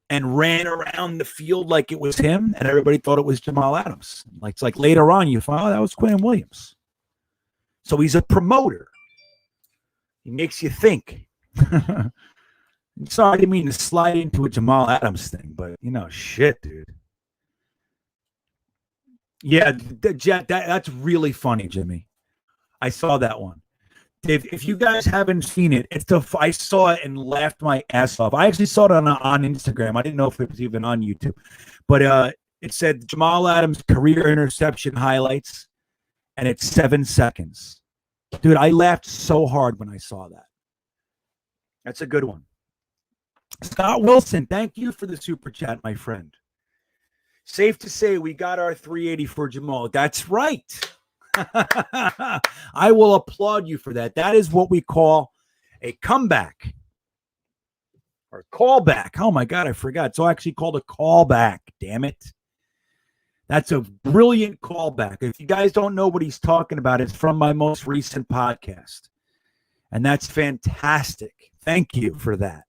and ran around the field like it was him, and everybody thought it was Jamal Adams. It's like later on you find, oh, that was Quinnen Williams. So he's a promoter. He makes you think. Sorry, I didn't mean to slide into a Jamal Adams thing, but, shit, dude. Yeah, that's really funny, Jimmy. I saw that one. Dave, if you guys haven't seen it, I saw it and laughed my ass off. I actually saw it on Instagram. I didn't know if it was even on YouTube. But it said Jamal Adams career interception highlights, and it's 7 seconds. Dude, I laughed so hard when I saw that. That's a good one. Scott Wilson, thank you for the super chat, my friend. Safe to say we got our 380 for Jamal. That's right. I will applaud you for that. That is what we call a comeback or callback. Oh, my God, I forgot. It's actually called a callback, damn it. That's a brilliant callback. If you guys don't know what he's talking about, it's from my most recent podcast. And that's fantastic. Thank you for that.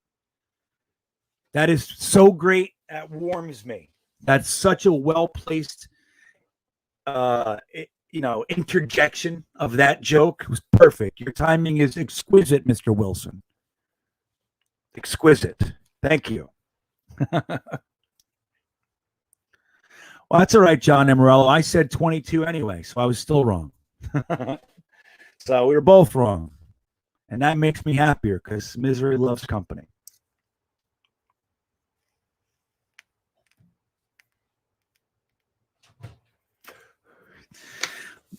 That is so great. That warms me. That's such a well-placed, interjection of that joke. It was perfect. Your timing is exquisite, Mr. Wilson. Exquisite. Thank you. Well, that's all right, John Emerello. I said 22 anyway, so I was still wrong. So we were both wrong. And that makes me happier because misery loves company.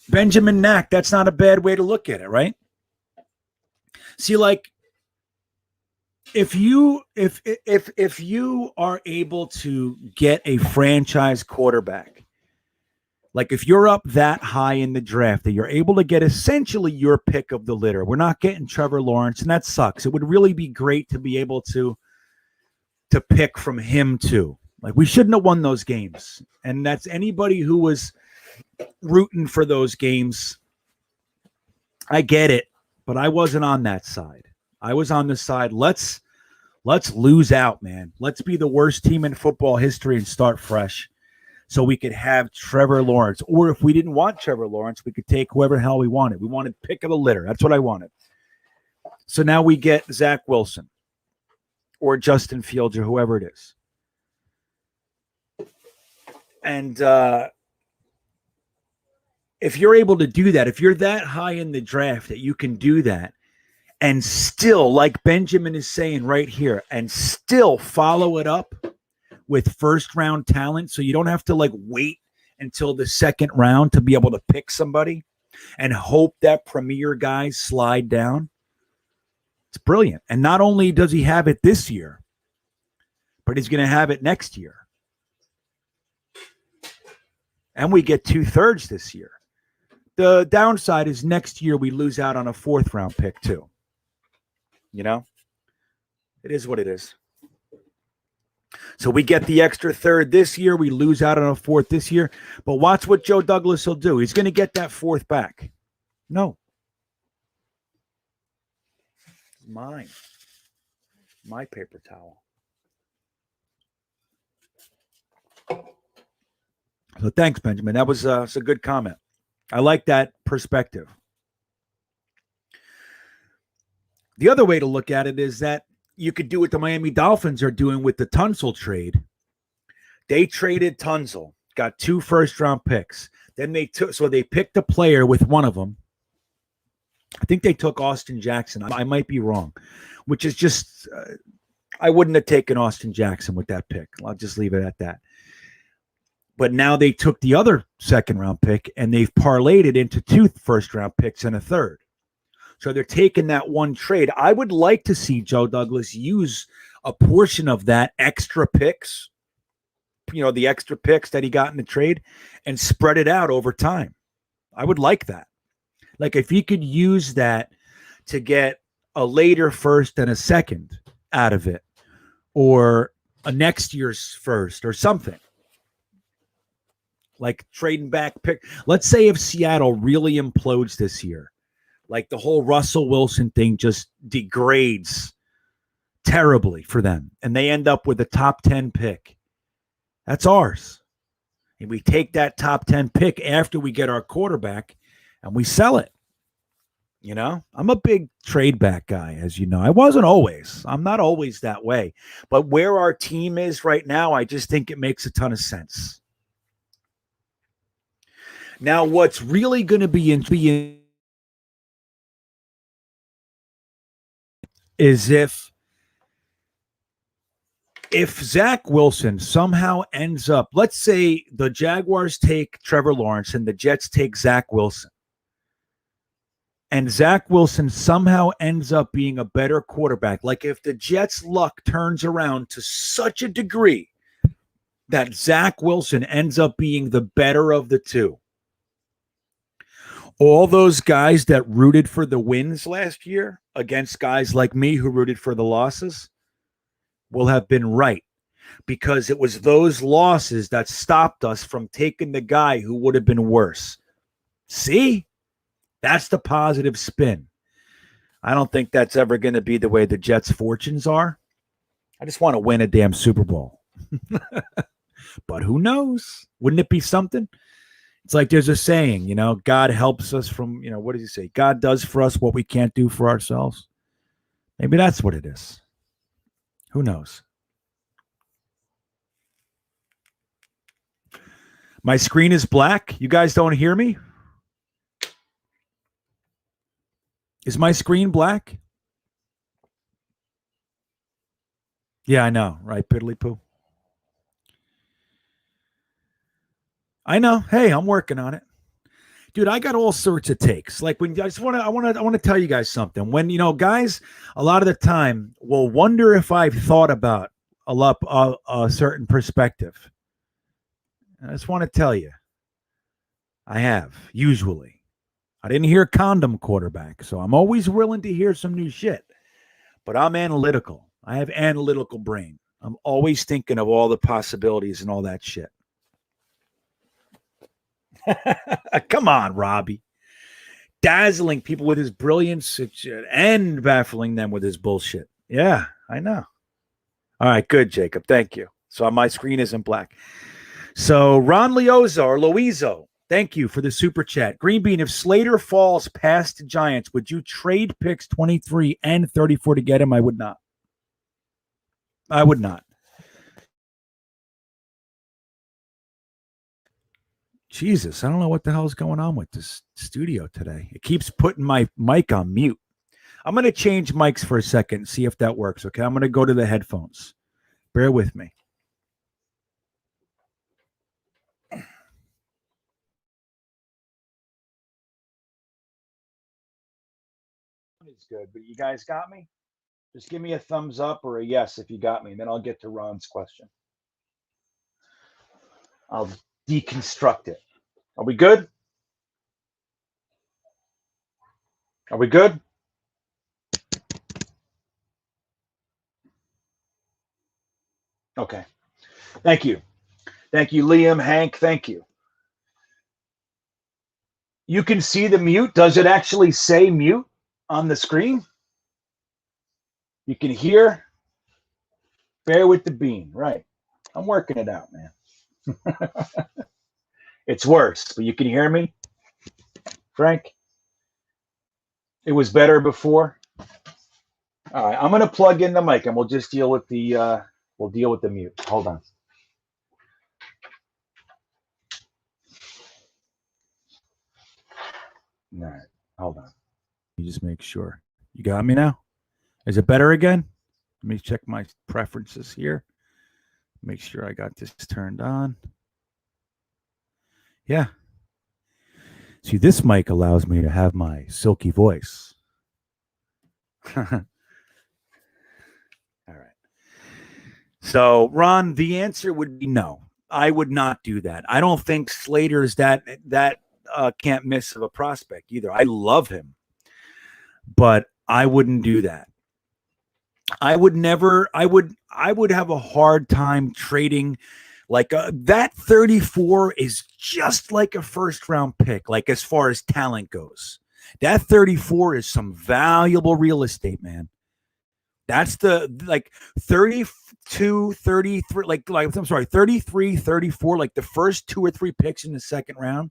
Benjamin Knack, that's not a bad way to look at it, right? See, like, if you are able to get a franchise quarterback, like if you're up that high in the draft that you're able to get essentially your pick of the litter, we're not getting Trevor Lawrence, and that sucks. It would really be great to be able to pick from him too. Like, we shouldn't have won those games, and that's anybody who was rooting for those games. I get it, but I wasn't on that side. I was on the side. Let's lose out, man. Let's be the worst team in football history and start fresh so we could have Trevor Lawrence. Or if we didn't want Trevor Lawrence, we could take whoever the hell we wanted. We wanted pick of the litter. That's what I wanted. So now we get Zach Wilson or Justin Fields or whoever it is. And if you're able to do that, if you're that high in the draft that you can do that, and still, like Benjamin is saying right here, and still follow it up with first-round talent, so you don't have to, like, wait until the second round to be able to pick somebody and hope that premier guys slide down. It's brilliant. And not only does he have it this year, but he's going to have it next year. And we get 2/3 this year. The downside is next year we lose out on a 4th-round pick too. It is what it is. So we get the extra 3rd this year. We lose out on a 4th this year. But watch what Joe Douglas will do. He's going to get that 4th back. No. Mine. My paper towel. So thanks, Benjamin. That was a good comment. I like that perspective. The other way to look at it is that you could do what the Miami Dolphins are doing with the Tunsil trade. They traded Tunsil, got 2 first-round picks. Then they picked a player with one of them. I think they took Austin Jackson. I might be wrong, which is just I wouldn't have taken Austin Jackson with that pick. I'll just leave it at that. But now they took the other 2nd-round pick and they've parlayed it into 2 first-round picks and a 3rd. So they're taking that one trade. I would like to see Joe Douglas use a portion of that extra picks, the extra picks that he got in the trade, and spread it out over time. I would like that. Like if he could use that to get a later 1st and a 2nd out of it, or a next year's 1st or something. like trading back pick. Let's say if Seattle really implodes this year, like the whole Russell Wilson thing just degrades terribly for them, and they end up with a top 10 pick. That's ours. And we take that top 10 pick after we get our quarterback and we sell it. You know, I'm a big trade back guy, as you know. I wasn't always. I'm not always that way. But where our team is right now, I just think it makes a ton of sense. Now, what's really going to be is if Zach Wilson somehow ends up, let's say the Jaguars take Trevor Lawrence and the Jets take Zach Wilson, and Zach Wilson somehow ends up being a better quarterback, like if the Jets' luck turns around to such a degree that Zach Wilson ends up being the better of the two, all those guys that rooted for the wins last year against guys like me who rooted for the losses will have been right, because it was those losses that stopped us from taking the guy who would have been worse. See? That's the positive spin. I don't think that's ever going to be the way the Jets' fortunes are. I just want to win a damn Super Bowl. But who knows? Wouldn't it be something? It's like there's a saying, you know, God helps us from, you know, what does he say? God does for us what we can't do for ourselves. Maybe that's what it is. Who knows? My screen is black. You guys don't hear me? Is my screen black? Yeah, I know, right, piddly poo? I know. Hey, I'm working on it. Dude, I got all sorts of takes. Like when I want to tell you guys something. When, you know, guys a lot of the time will wonder if I've thought about a certain perspective. I just want to tell you, I have, usually. I didn't hear condom quarterback, so I'm always willing to hear some new shit. But I'm analytical. I have analytical brain. I'm always thinking of all the possibilities and all that shit. Come on, Robbie. Dazzling people with his brilliance and baffling them with his bullshit. Yeah, I know. All right, good, Jacob. Thank you. So my screen isn't black. So Ron Leozo or Loizo, thank you for the super chat. GreenBean, if Slater falls past the Giants, would you trade picks 23 and 34 to get him? I would not. I would not. Jesus, I don't know what the hell is going on with this studio today. It keeps putting my mic on mute. I'm going to change mics for a second and see if that works, okay? I'm going to go to the headphones. Bear with me. It's good, but you guys got me? Just give me a thumbs up or a yes if you got me, and then I'll get to Ron's question. I'll deconstruct it. Are we good? Are we good? Okay. Thank you. Thank you, Liam, Hank. Thank you. You can see the mute. Does it actually say mute on the screen? You can hear. Bear with the bean. Right. I'm working it out, man. It's worse, but you can hear me, Frank? It was better before. All right, I'm going to plug in the mic, and we'll just deal with the mute. Hold on. All right, hold on. You just make sure. You got me now? Is it better again? Let me check my preferences here. Make sure I got this turned on. Yeah. See, this mic allows me to have my silky voice. All right. So, Ron, the answer would be no. I would not do that. I don't think Slater's that can't miss of a prospect either. I love him, but I wouldn't do that. I would have a hard time trading Like that 34 is just like a first round pick, like as far as talent goes. That 34 is some valuable real estate, man. That's the like 32, 33, I'm sorry, 33, 34, like the first 2 or 3 picks in the second round.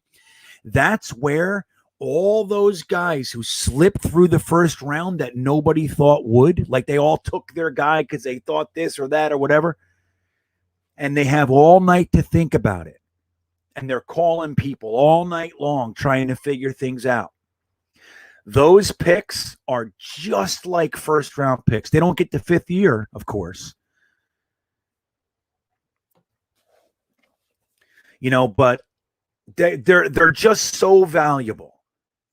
That's where all those guys who slipped through the first round that nobody thought would, like they all took their guy because they thought this or that or whatever. And they have all night to think about it. And they're calling people all night long trying to figure things out. Those picks are just like first round picks. They don't get the 5th year, of course. But they're just so valuable.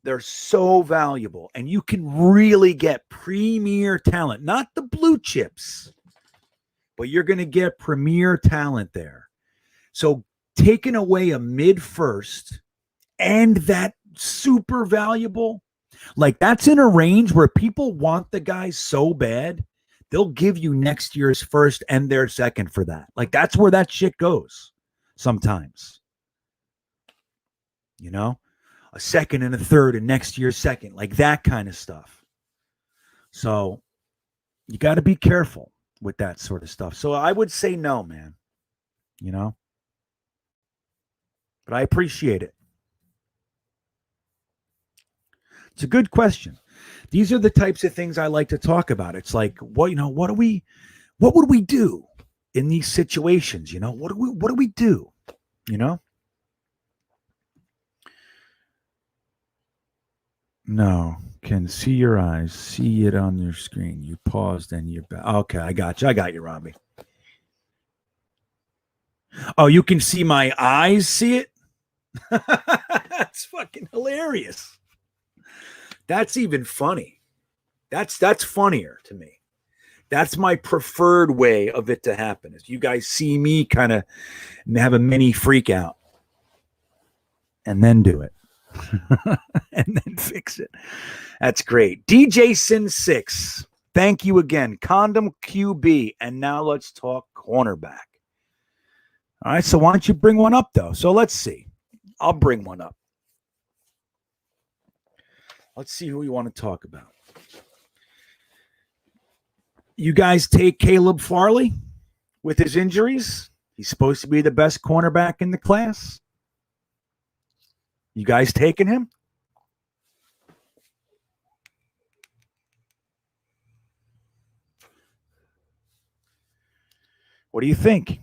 They're so valuable. And you can really get premier talent, not the blue chips, but you're going to get premier talent there. So taking away a mid-first and that super valuable, like that's in a range where people want the guys so bad, they'll give you next year's first and their second for that. Like that's where that shit goes sometimes. A second and a third and next year's second, like that kind of stuff. So you got to be careful with that sort of stuff. So I would say no, man. But I appreciate it. It's a good question. These are the types of things I like to talk about. It's like, what would we do in these situations? What do we do? No, can see your eyes, see it on your screen. You paused and you're back. Okay, I got you, Robbie. Oh, you can see my eyes see it? That's fucking hilarious. That's even funny. That's funnier to me. That's my preferred way of it to happen. Is you guys see me kind of have a mini freak out and then do it. And then fix it. That's great. DJ Sin 6. Thank you again. Condom QB. And now let's talk cornerback. All right. So why don't you bring one up though? So let's see. I'll bring one up. Let's see who you want to talk about. You guys take Caleb Farley with his injuries. He's supposed to be the best cornerback in the class. You guys taking him? What do you think?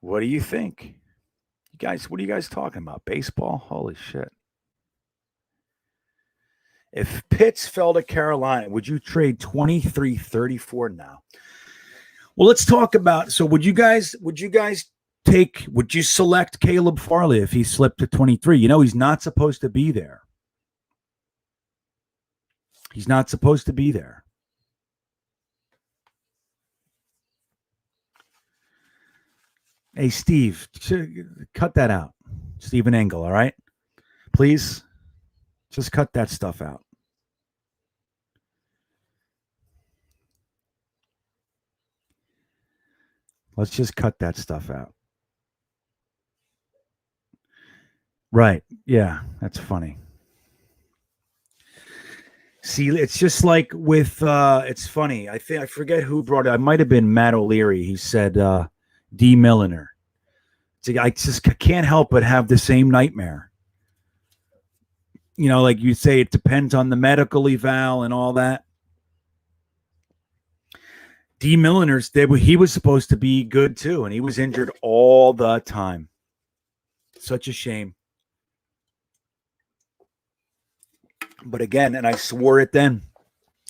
What do you think? You guys, what are you guys talking about? Baseball? Holy shit. If Pitts fell to Carolina, would you trade 23-34 now? Well, let's talk about, so would you select Caleb Farley if he slipped to 23? He's not supposed to be there. He's not supposed to be there. Hey, Steve, cut that out. Stephen Engel, all right? Please, just cut that stuff out. Let's just cut that stuff out. Right. Yeah, that's funny. See, it's just like with, it's funny. I forget who brought it. It might have been Matt O'Leary. He said, D. Milliner. I just can't help but have the same nightmare. Like you say, it depends on the medical eval and all that. D. Milliner's, he was supposed to be good too, and he was injured all the time. Such a shame. But again, and I swore it then.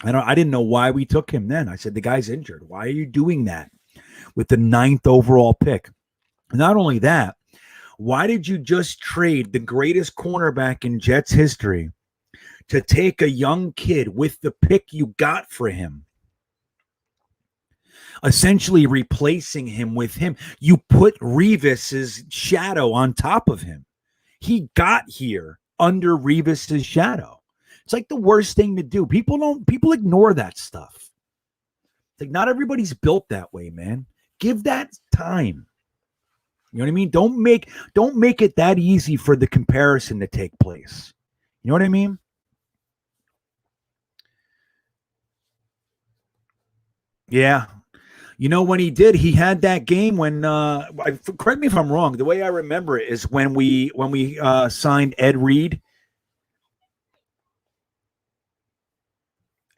I didn't know why we took him then. I said, the guy's injured. Why are you doing that with the 9th overall pick? Not only that, why did you just trade the greatest cornerback in Jets history to take a young kid with the pick you got for him? Essentially replacing him with him. You put Revis's shadow on top of him. He got here under Revis's shadow. It's like the worst thing to do. People ignore that stuff. It's like not everybody's built that way, man. Give that time. You know what I mean? Don't make it that easy for the comparison to take place. You know what I mean? Yeah. You know, when he had that game when correct me if I'm wrong. The way I remember it is when we signed Ed Reed.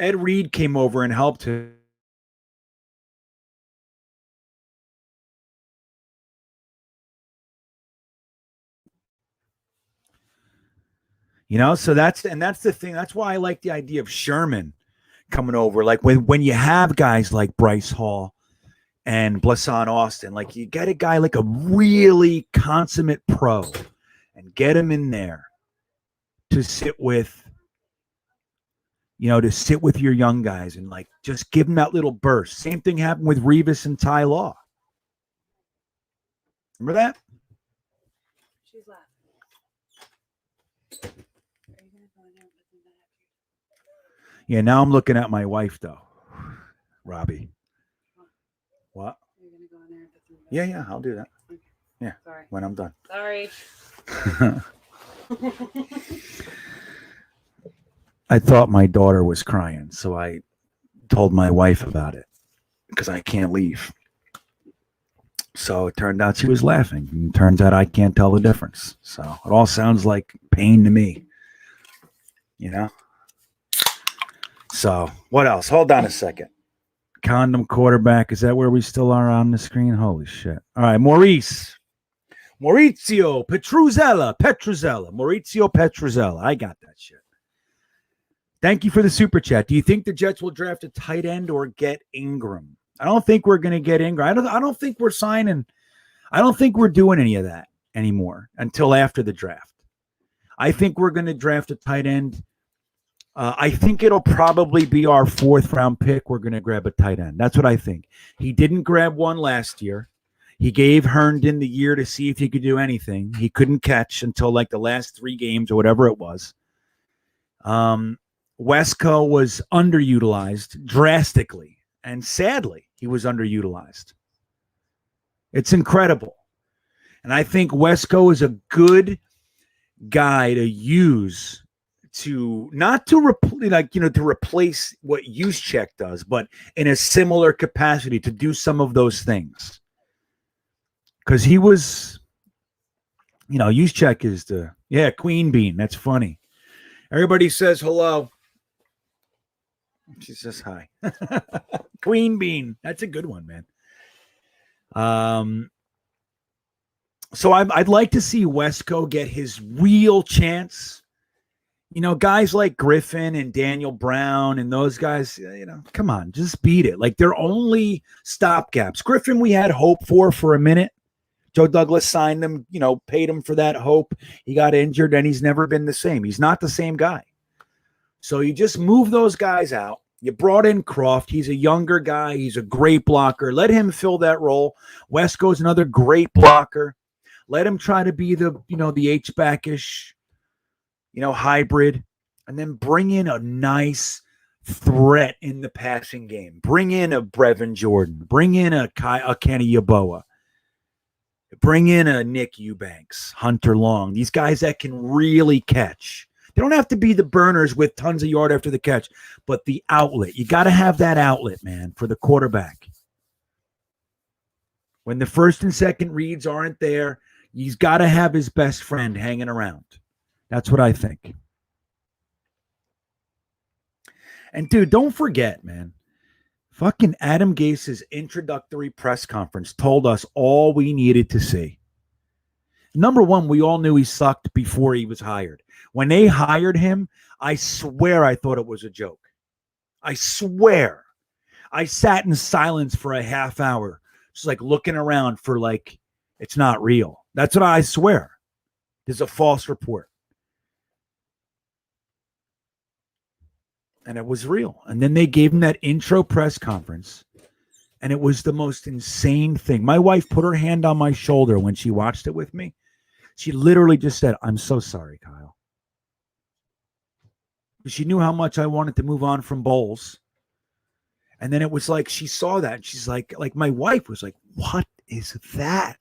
Ed Reed came over and helped him. You know, so that's the thing. That's why I like the idea of Sherman coming over. Like when you have guys like Bryce Hall and Blasson Austin, like you get a guy like a really consummate pro and get him in there to sit with, your young guys and like just give them that little burst. Same thing happened with Revis and Ty Law. Remember that? She's laughing. Yeah, now I'm looking at my wife though, Robbie. What? You're gonna go in there and put some Yeah, I'll do that. Okay. Yeah, Sorry. when I'm done. Sorry. I thought my daughter was crying, so I told my wife about it because I can't leave. So it turned out she was laughing. And it turns out I can't tell the difference. So it all sounds like pain to me. You know? So what else? Hold on a second. Condom quarterback. Is that where we still are on the screen? Holy shit. All right, Maurizio Petruzella. Maurizio Petruzella. I got that shit. Thank you for the super chat. Do you think the Jets will draft a tight end or get Ingram? I don't think we're going to get Ingram. I don't think we're signing. I don't think we're doing any of that anymore until after the draft. I think we're going to draft a tight end. I think it'll probably be our 4th round pick. We're going to grab a tight end. That's what I think. He didn't grab one last year. He gave Herndon the year to see if he could do anything. He couldn't catch until like the last 3 games or whatever it was. Wesco was underutilized drastically, and sadly, he was underutilized. It's incredible. And I think Wesco is a good guy to use to not to replace what Juszczyk does, but in a similar capacity to do some of those things. Because he was, Juszczyk is GreenBean. That's funny. Everybody says hello. She says hi. GreenBean. That's a good one, man. So I'd like to see Wesco get his real chance. Guys like Griffin and Daniel Brown and those guys, come on, just beat it. Like they're only stopgaps. Griffin, we had hope for a minute. Joe Douglas signed him, paid him for that hope. He got injured and he's never been the same. He's not the same guy. So you just move those guys out. You brought in Croft. He's a younger guy. He's a great blocker. Let him fill that role. Wesco's another great blocker. Let him try to be the H-back-ish, hybrid. And then bring in a nice threat in the passing game. Bring in a Brevin Jordan. Bring in a Kenny Yeboah. Bring in a Nick Eubanks, Hunter Long. These guys that can really catch. They don't have to be the burners with tons of yard after the catch, but the outlet. You got to have that outlet, man, for the quarterback. When the first and second reads aren't there, he's got to have his best friend hanging around. That's what I think. And, dude, don't forget, man. Fucking Adam Gase's introductory press conference told us all we needed to see. Number one, we all knew he sucked before he was hired. When they hired him, I swear I thought it was a joke. I swear. I sat in silence for a half hour, just like looking around for like, it's not real. That's what I swear. There's a false report. And it was real. And then they gave him that intro press conference. And it was the most insane thing. My wife put her hand on my shoulder when she watched it with me. She literally just said, "I'm so sorry, Kyle." She knew how much I wanted to move on from Bowles. And then it was like she saw that and she's like my wife was like, "What is that?"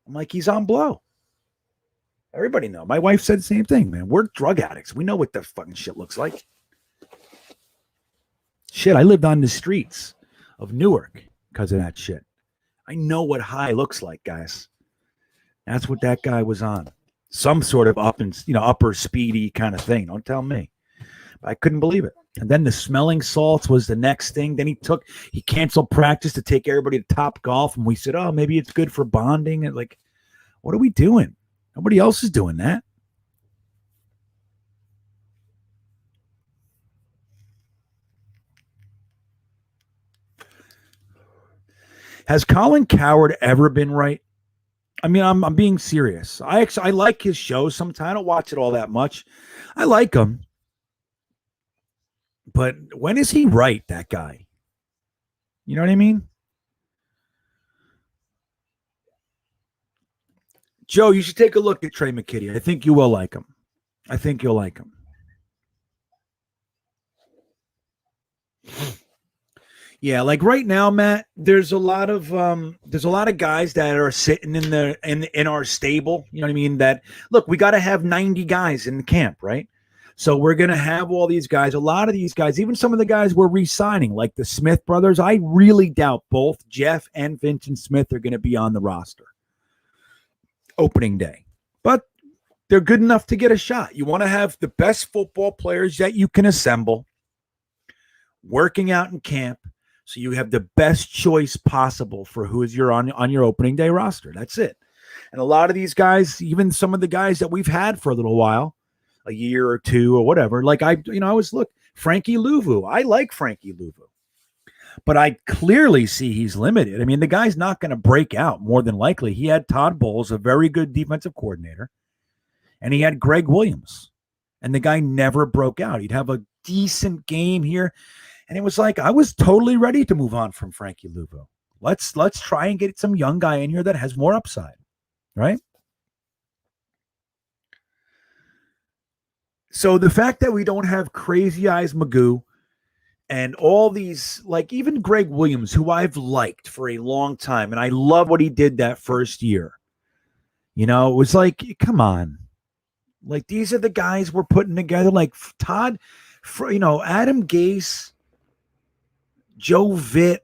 I'm like, "He's on blow." Everybody know. My wife said the same thing, man. We're drug addicts. We know what the fucking shit looks like. Shit, I lived on the streets of Newark because of that shit. I know what high looks like, guys. That's what that guy was on. Some sort of upper speedy kind of thing. Don't tell me. But I couldn't believe it. And then the smelling salts was the next thing. Then he canceled practice to take everybody to Top Golf. And we said, oh, maybe it's good for bonding. And like, what are we doing? Nobody else is doing that. Has Colin Cowherd ever been right? I mean, I'm being serious. I like his shows sometimes. I don't watch it all that much. I like him. But when is he right, that guy? You know what I mean? Joe, you should take a look at Trey McKitty. I think you will like him. I think you'll like him. Yeah, like right now, Matt, there's a lot of guys that are sitting in our stable. You know what I mean? That look, we got to have 90 guys in the camp, right? So we're gonna have all these guys. A lot of these guys, even some of the guys we're re-signing, like the Smith brothers. I really doubt both Jeff and Vincent Smith are gonna be on the roster opening day, but they're good enough to get a shot. You want to have the best football players that you can assemble working out in camp. So you have the best choice possible for who is on your opening day roster. That's it. And a lot of these guys, even some of the guys that we've had for a little while, a year or two or whatever, like Frankie Louvu. I like Frankie Louvu, but I clearly see he's limited. I mean, the guy's not going to break out more than likely. He had Todd Bowles, a very good defensive coordinator, and he had Greg Williams, and the guy never broke out. He'd have a decent game here. And it was like, I was totally ready to move on from Frankie Louvu. Let's try and get some young guy in here that has more upside, right? So the fact that we don't have Crazy Eyes Magoo and all these, like even Greg Williams, who I've liked for a long time, and I love what he did that first year. You know, it was like, come on. Like, these are the guys we're putting together. Like Todd, Adam Gase, Joe Vitt,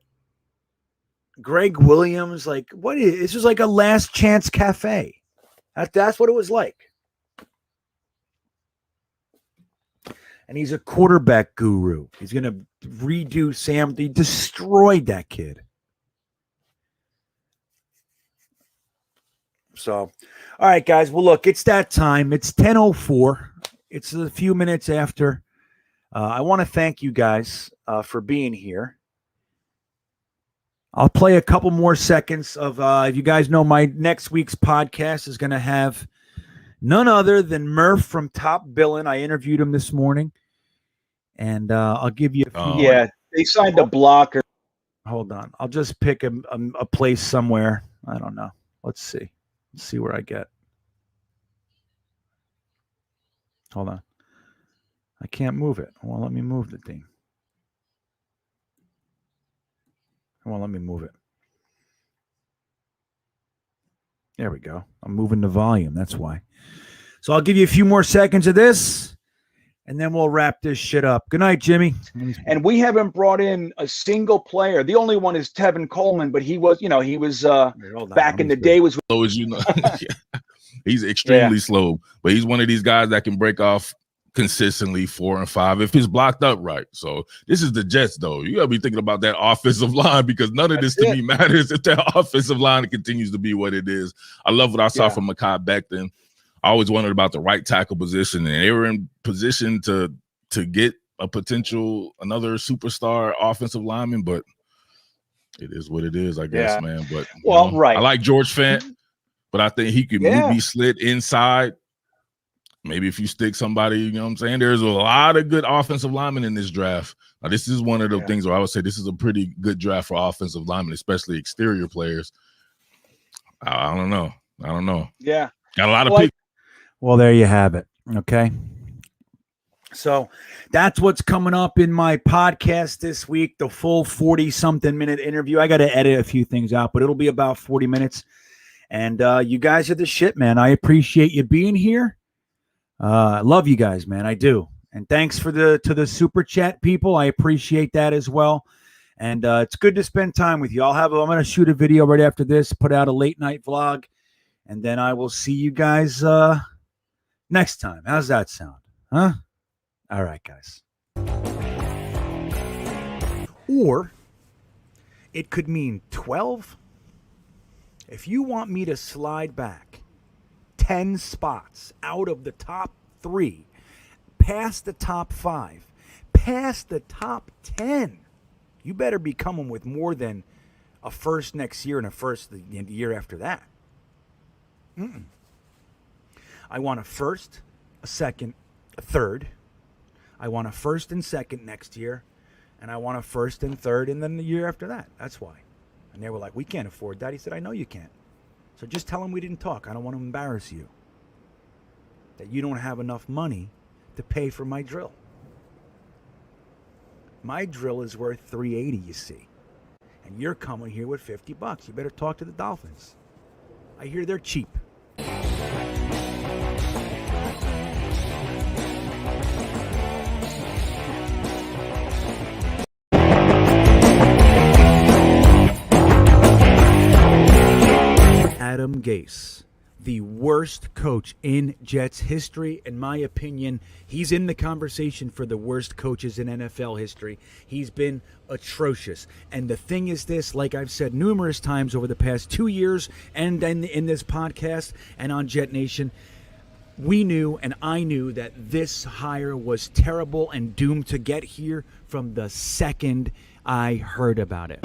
Greg Williams. Like, this was like a last chance cafe. That's what it was like. And he's a quarterback guru. He's going to redo Sam. He destroyed that kid. So, all right, guys. Well, look, it's that time. It's 10:04. It's a few minutes after. I want to thank you guys for being here. I'll play a couple more seconds of, if you guys know, my next week's podcast is going to have none other than Murph from Top Billin'. I interviewed him this morning, and I'll give you a few. Yeah, they signed a blocker. Hold on. I'll just pick a place somewhere. I don't know. Let's see. Let's see where I get. Hold on. I can't move it. Well, let me move the thing. Well, let me move it. There we go. I'm moving the volume. That's why. So I'll give you a few more seconds of this, and then we'll wrap this shit up. Good night, Jimmy. And we haven't brought in a single player. The only one is Tevin Coleman, but he was back in the day was slow as you know. He's extremely slow, but he's one of these guys that can break off consistently 4 and 5 if he's blocked up right. So this is the Jets, though. You gotta be thinking about that offensive line, because none of this to me matters if that offensive line continues to be what it is. I love what I saw from Mekhi Becton. I always wondered about the right tackle position, and they were in position to get a potential another superstar offensive lineman, but it is what it is, I guess, man. But I like George Fant, but I think he could be slid inside. Maybe if you stick somebody, you know what I'm saying? There's a lot of good offensive linemen in this draft. Now, this is one of the things where I would say this is a pretty good draft for offensive linemen, especially exterior players. I don't know. Yeah. Got a lot of picks. Well, there you have it. Okay. So that's what's coming up in my podcast this week, the full 40-something minute interview. I got to edit a few things out, but it'll be about 40 minutes. And you guys are the shit, man. I appreciate you being here. I love you guys, man. I do. And thanks to the super chat people. I appreciate that as well. And it's good to spend time with you. I'm going to shoot a video right after this, put out a late night vlog, and then I will see you guys next time. How's that sound? Huh? All right, guys. Or it could mean 12. If you want me to slide back 10 spots out of the top 3, past the top 5, past the top 10, you better be coming with more than a first next year and a first the year after that. I want a first, a second, a third. I want a first and second next year, and I want a first and third, and then the year after that. That's why. And they were like, we can't afford that. He said, I know you can't. So just tell him we didn't talk. I don't want to embarrass you. That you don't have enough money to pay for my drill. My drill is worth $380, you see. And you're coming here with $50. You better talk to the Dolphins. I hear they're cheap. Adam Gase, the worst coach in Jets history. In my opinion, he's in the conversation for the worst coaches in NFL history. He's been atrocious. And the thing is this, like I've said numerous times over the past 2 years and in this podcast and on Jetnation, we knew and I knew that this hire was terrible and doomed to get here from the second I heard about it.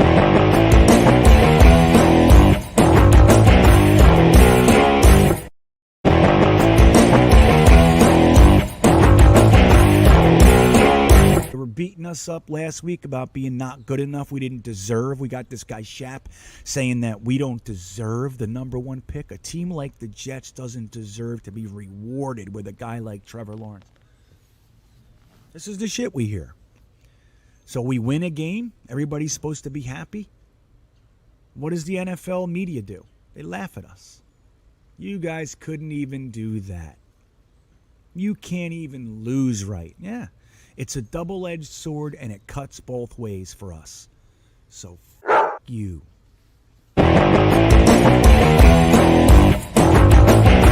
They were beating us up last week about being not good enough. We didn't deserve. We got this guy Shap saying that we don't deserve the number 1 pick. A team like the Jets doesn't deserve to be rewarded with a guy like Trevor Lawrence. This is the shit we hear. So we win a game. Everybody's supposed to be happy. What does the NFL media do? They laugh at us. You guys couldn't even do that. You can't even lose right. Yeah. It's a double-edged sword, and it cuts both ways for us. So, f*** you.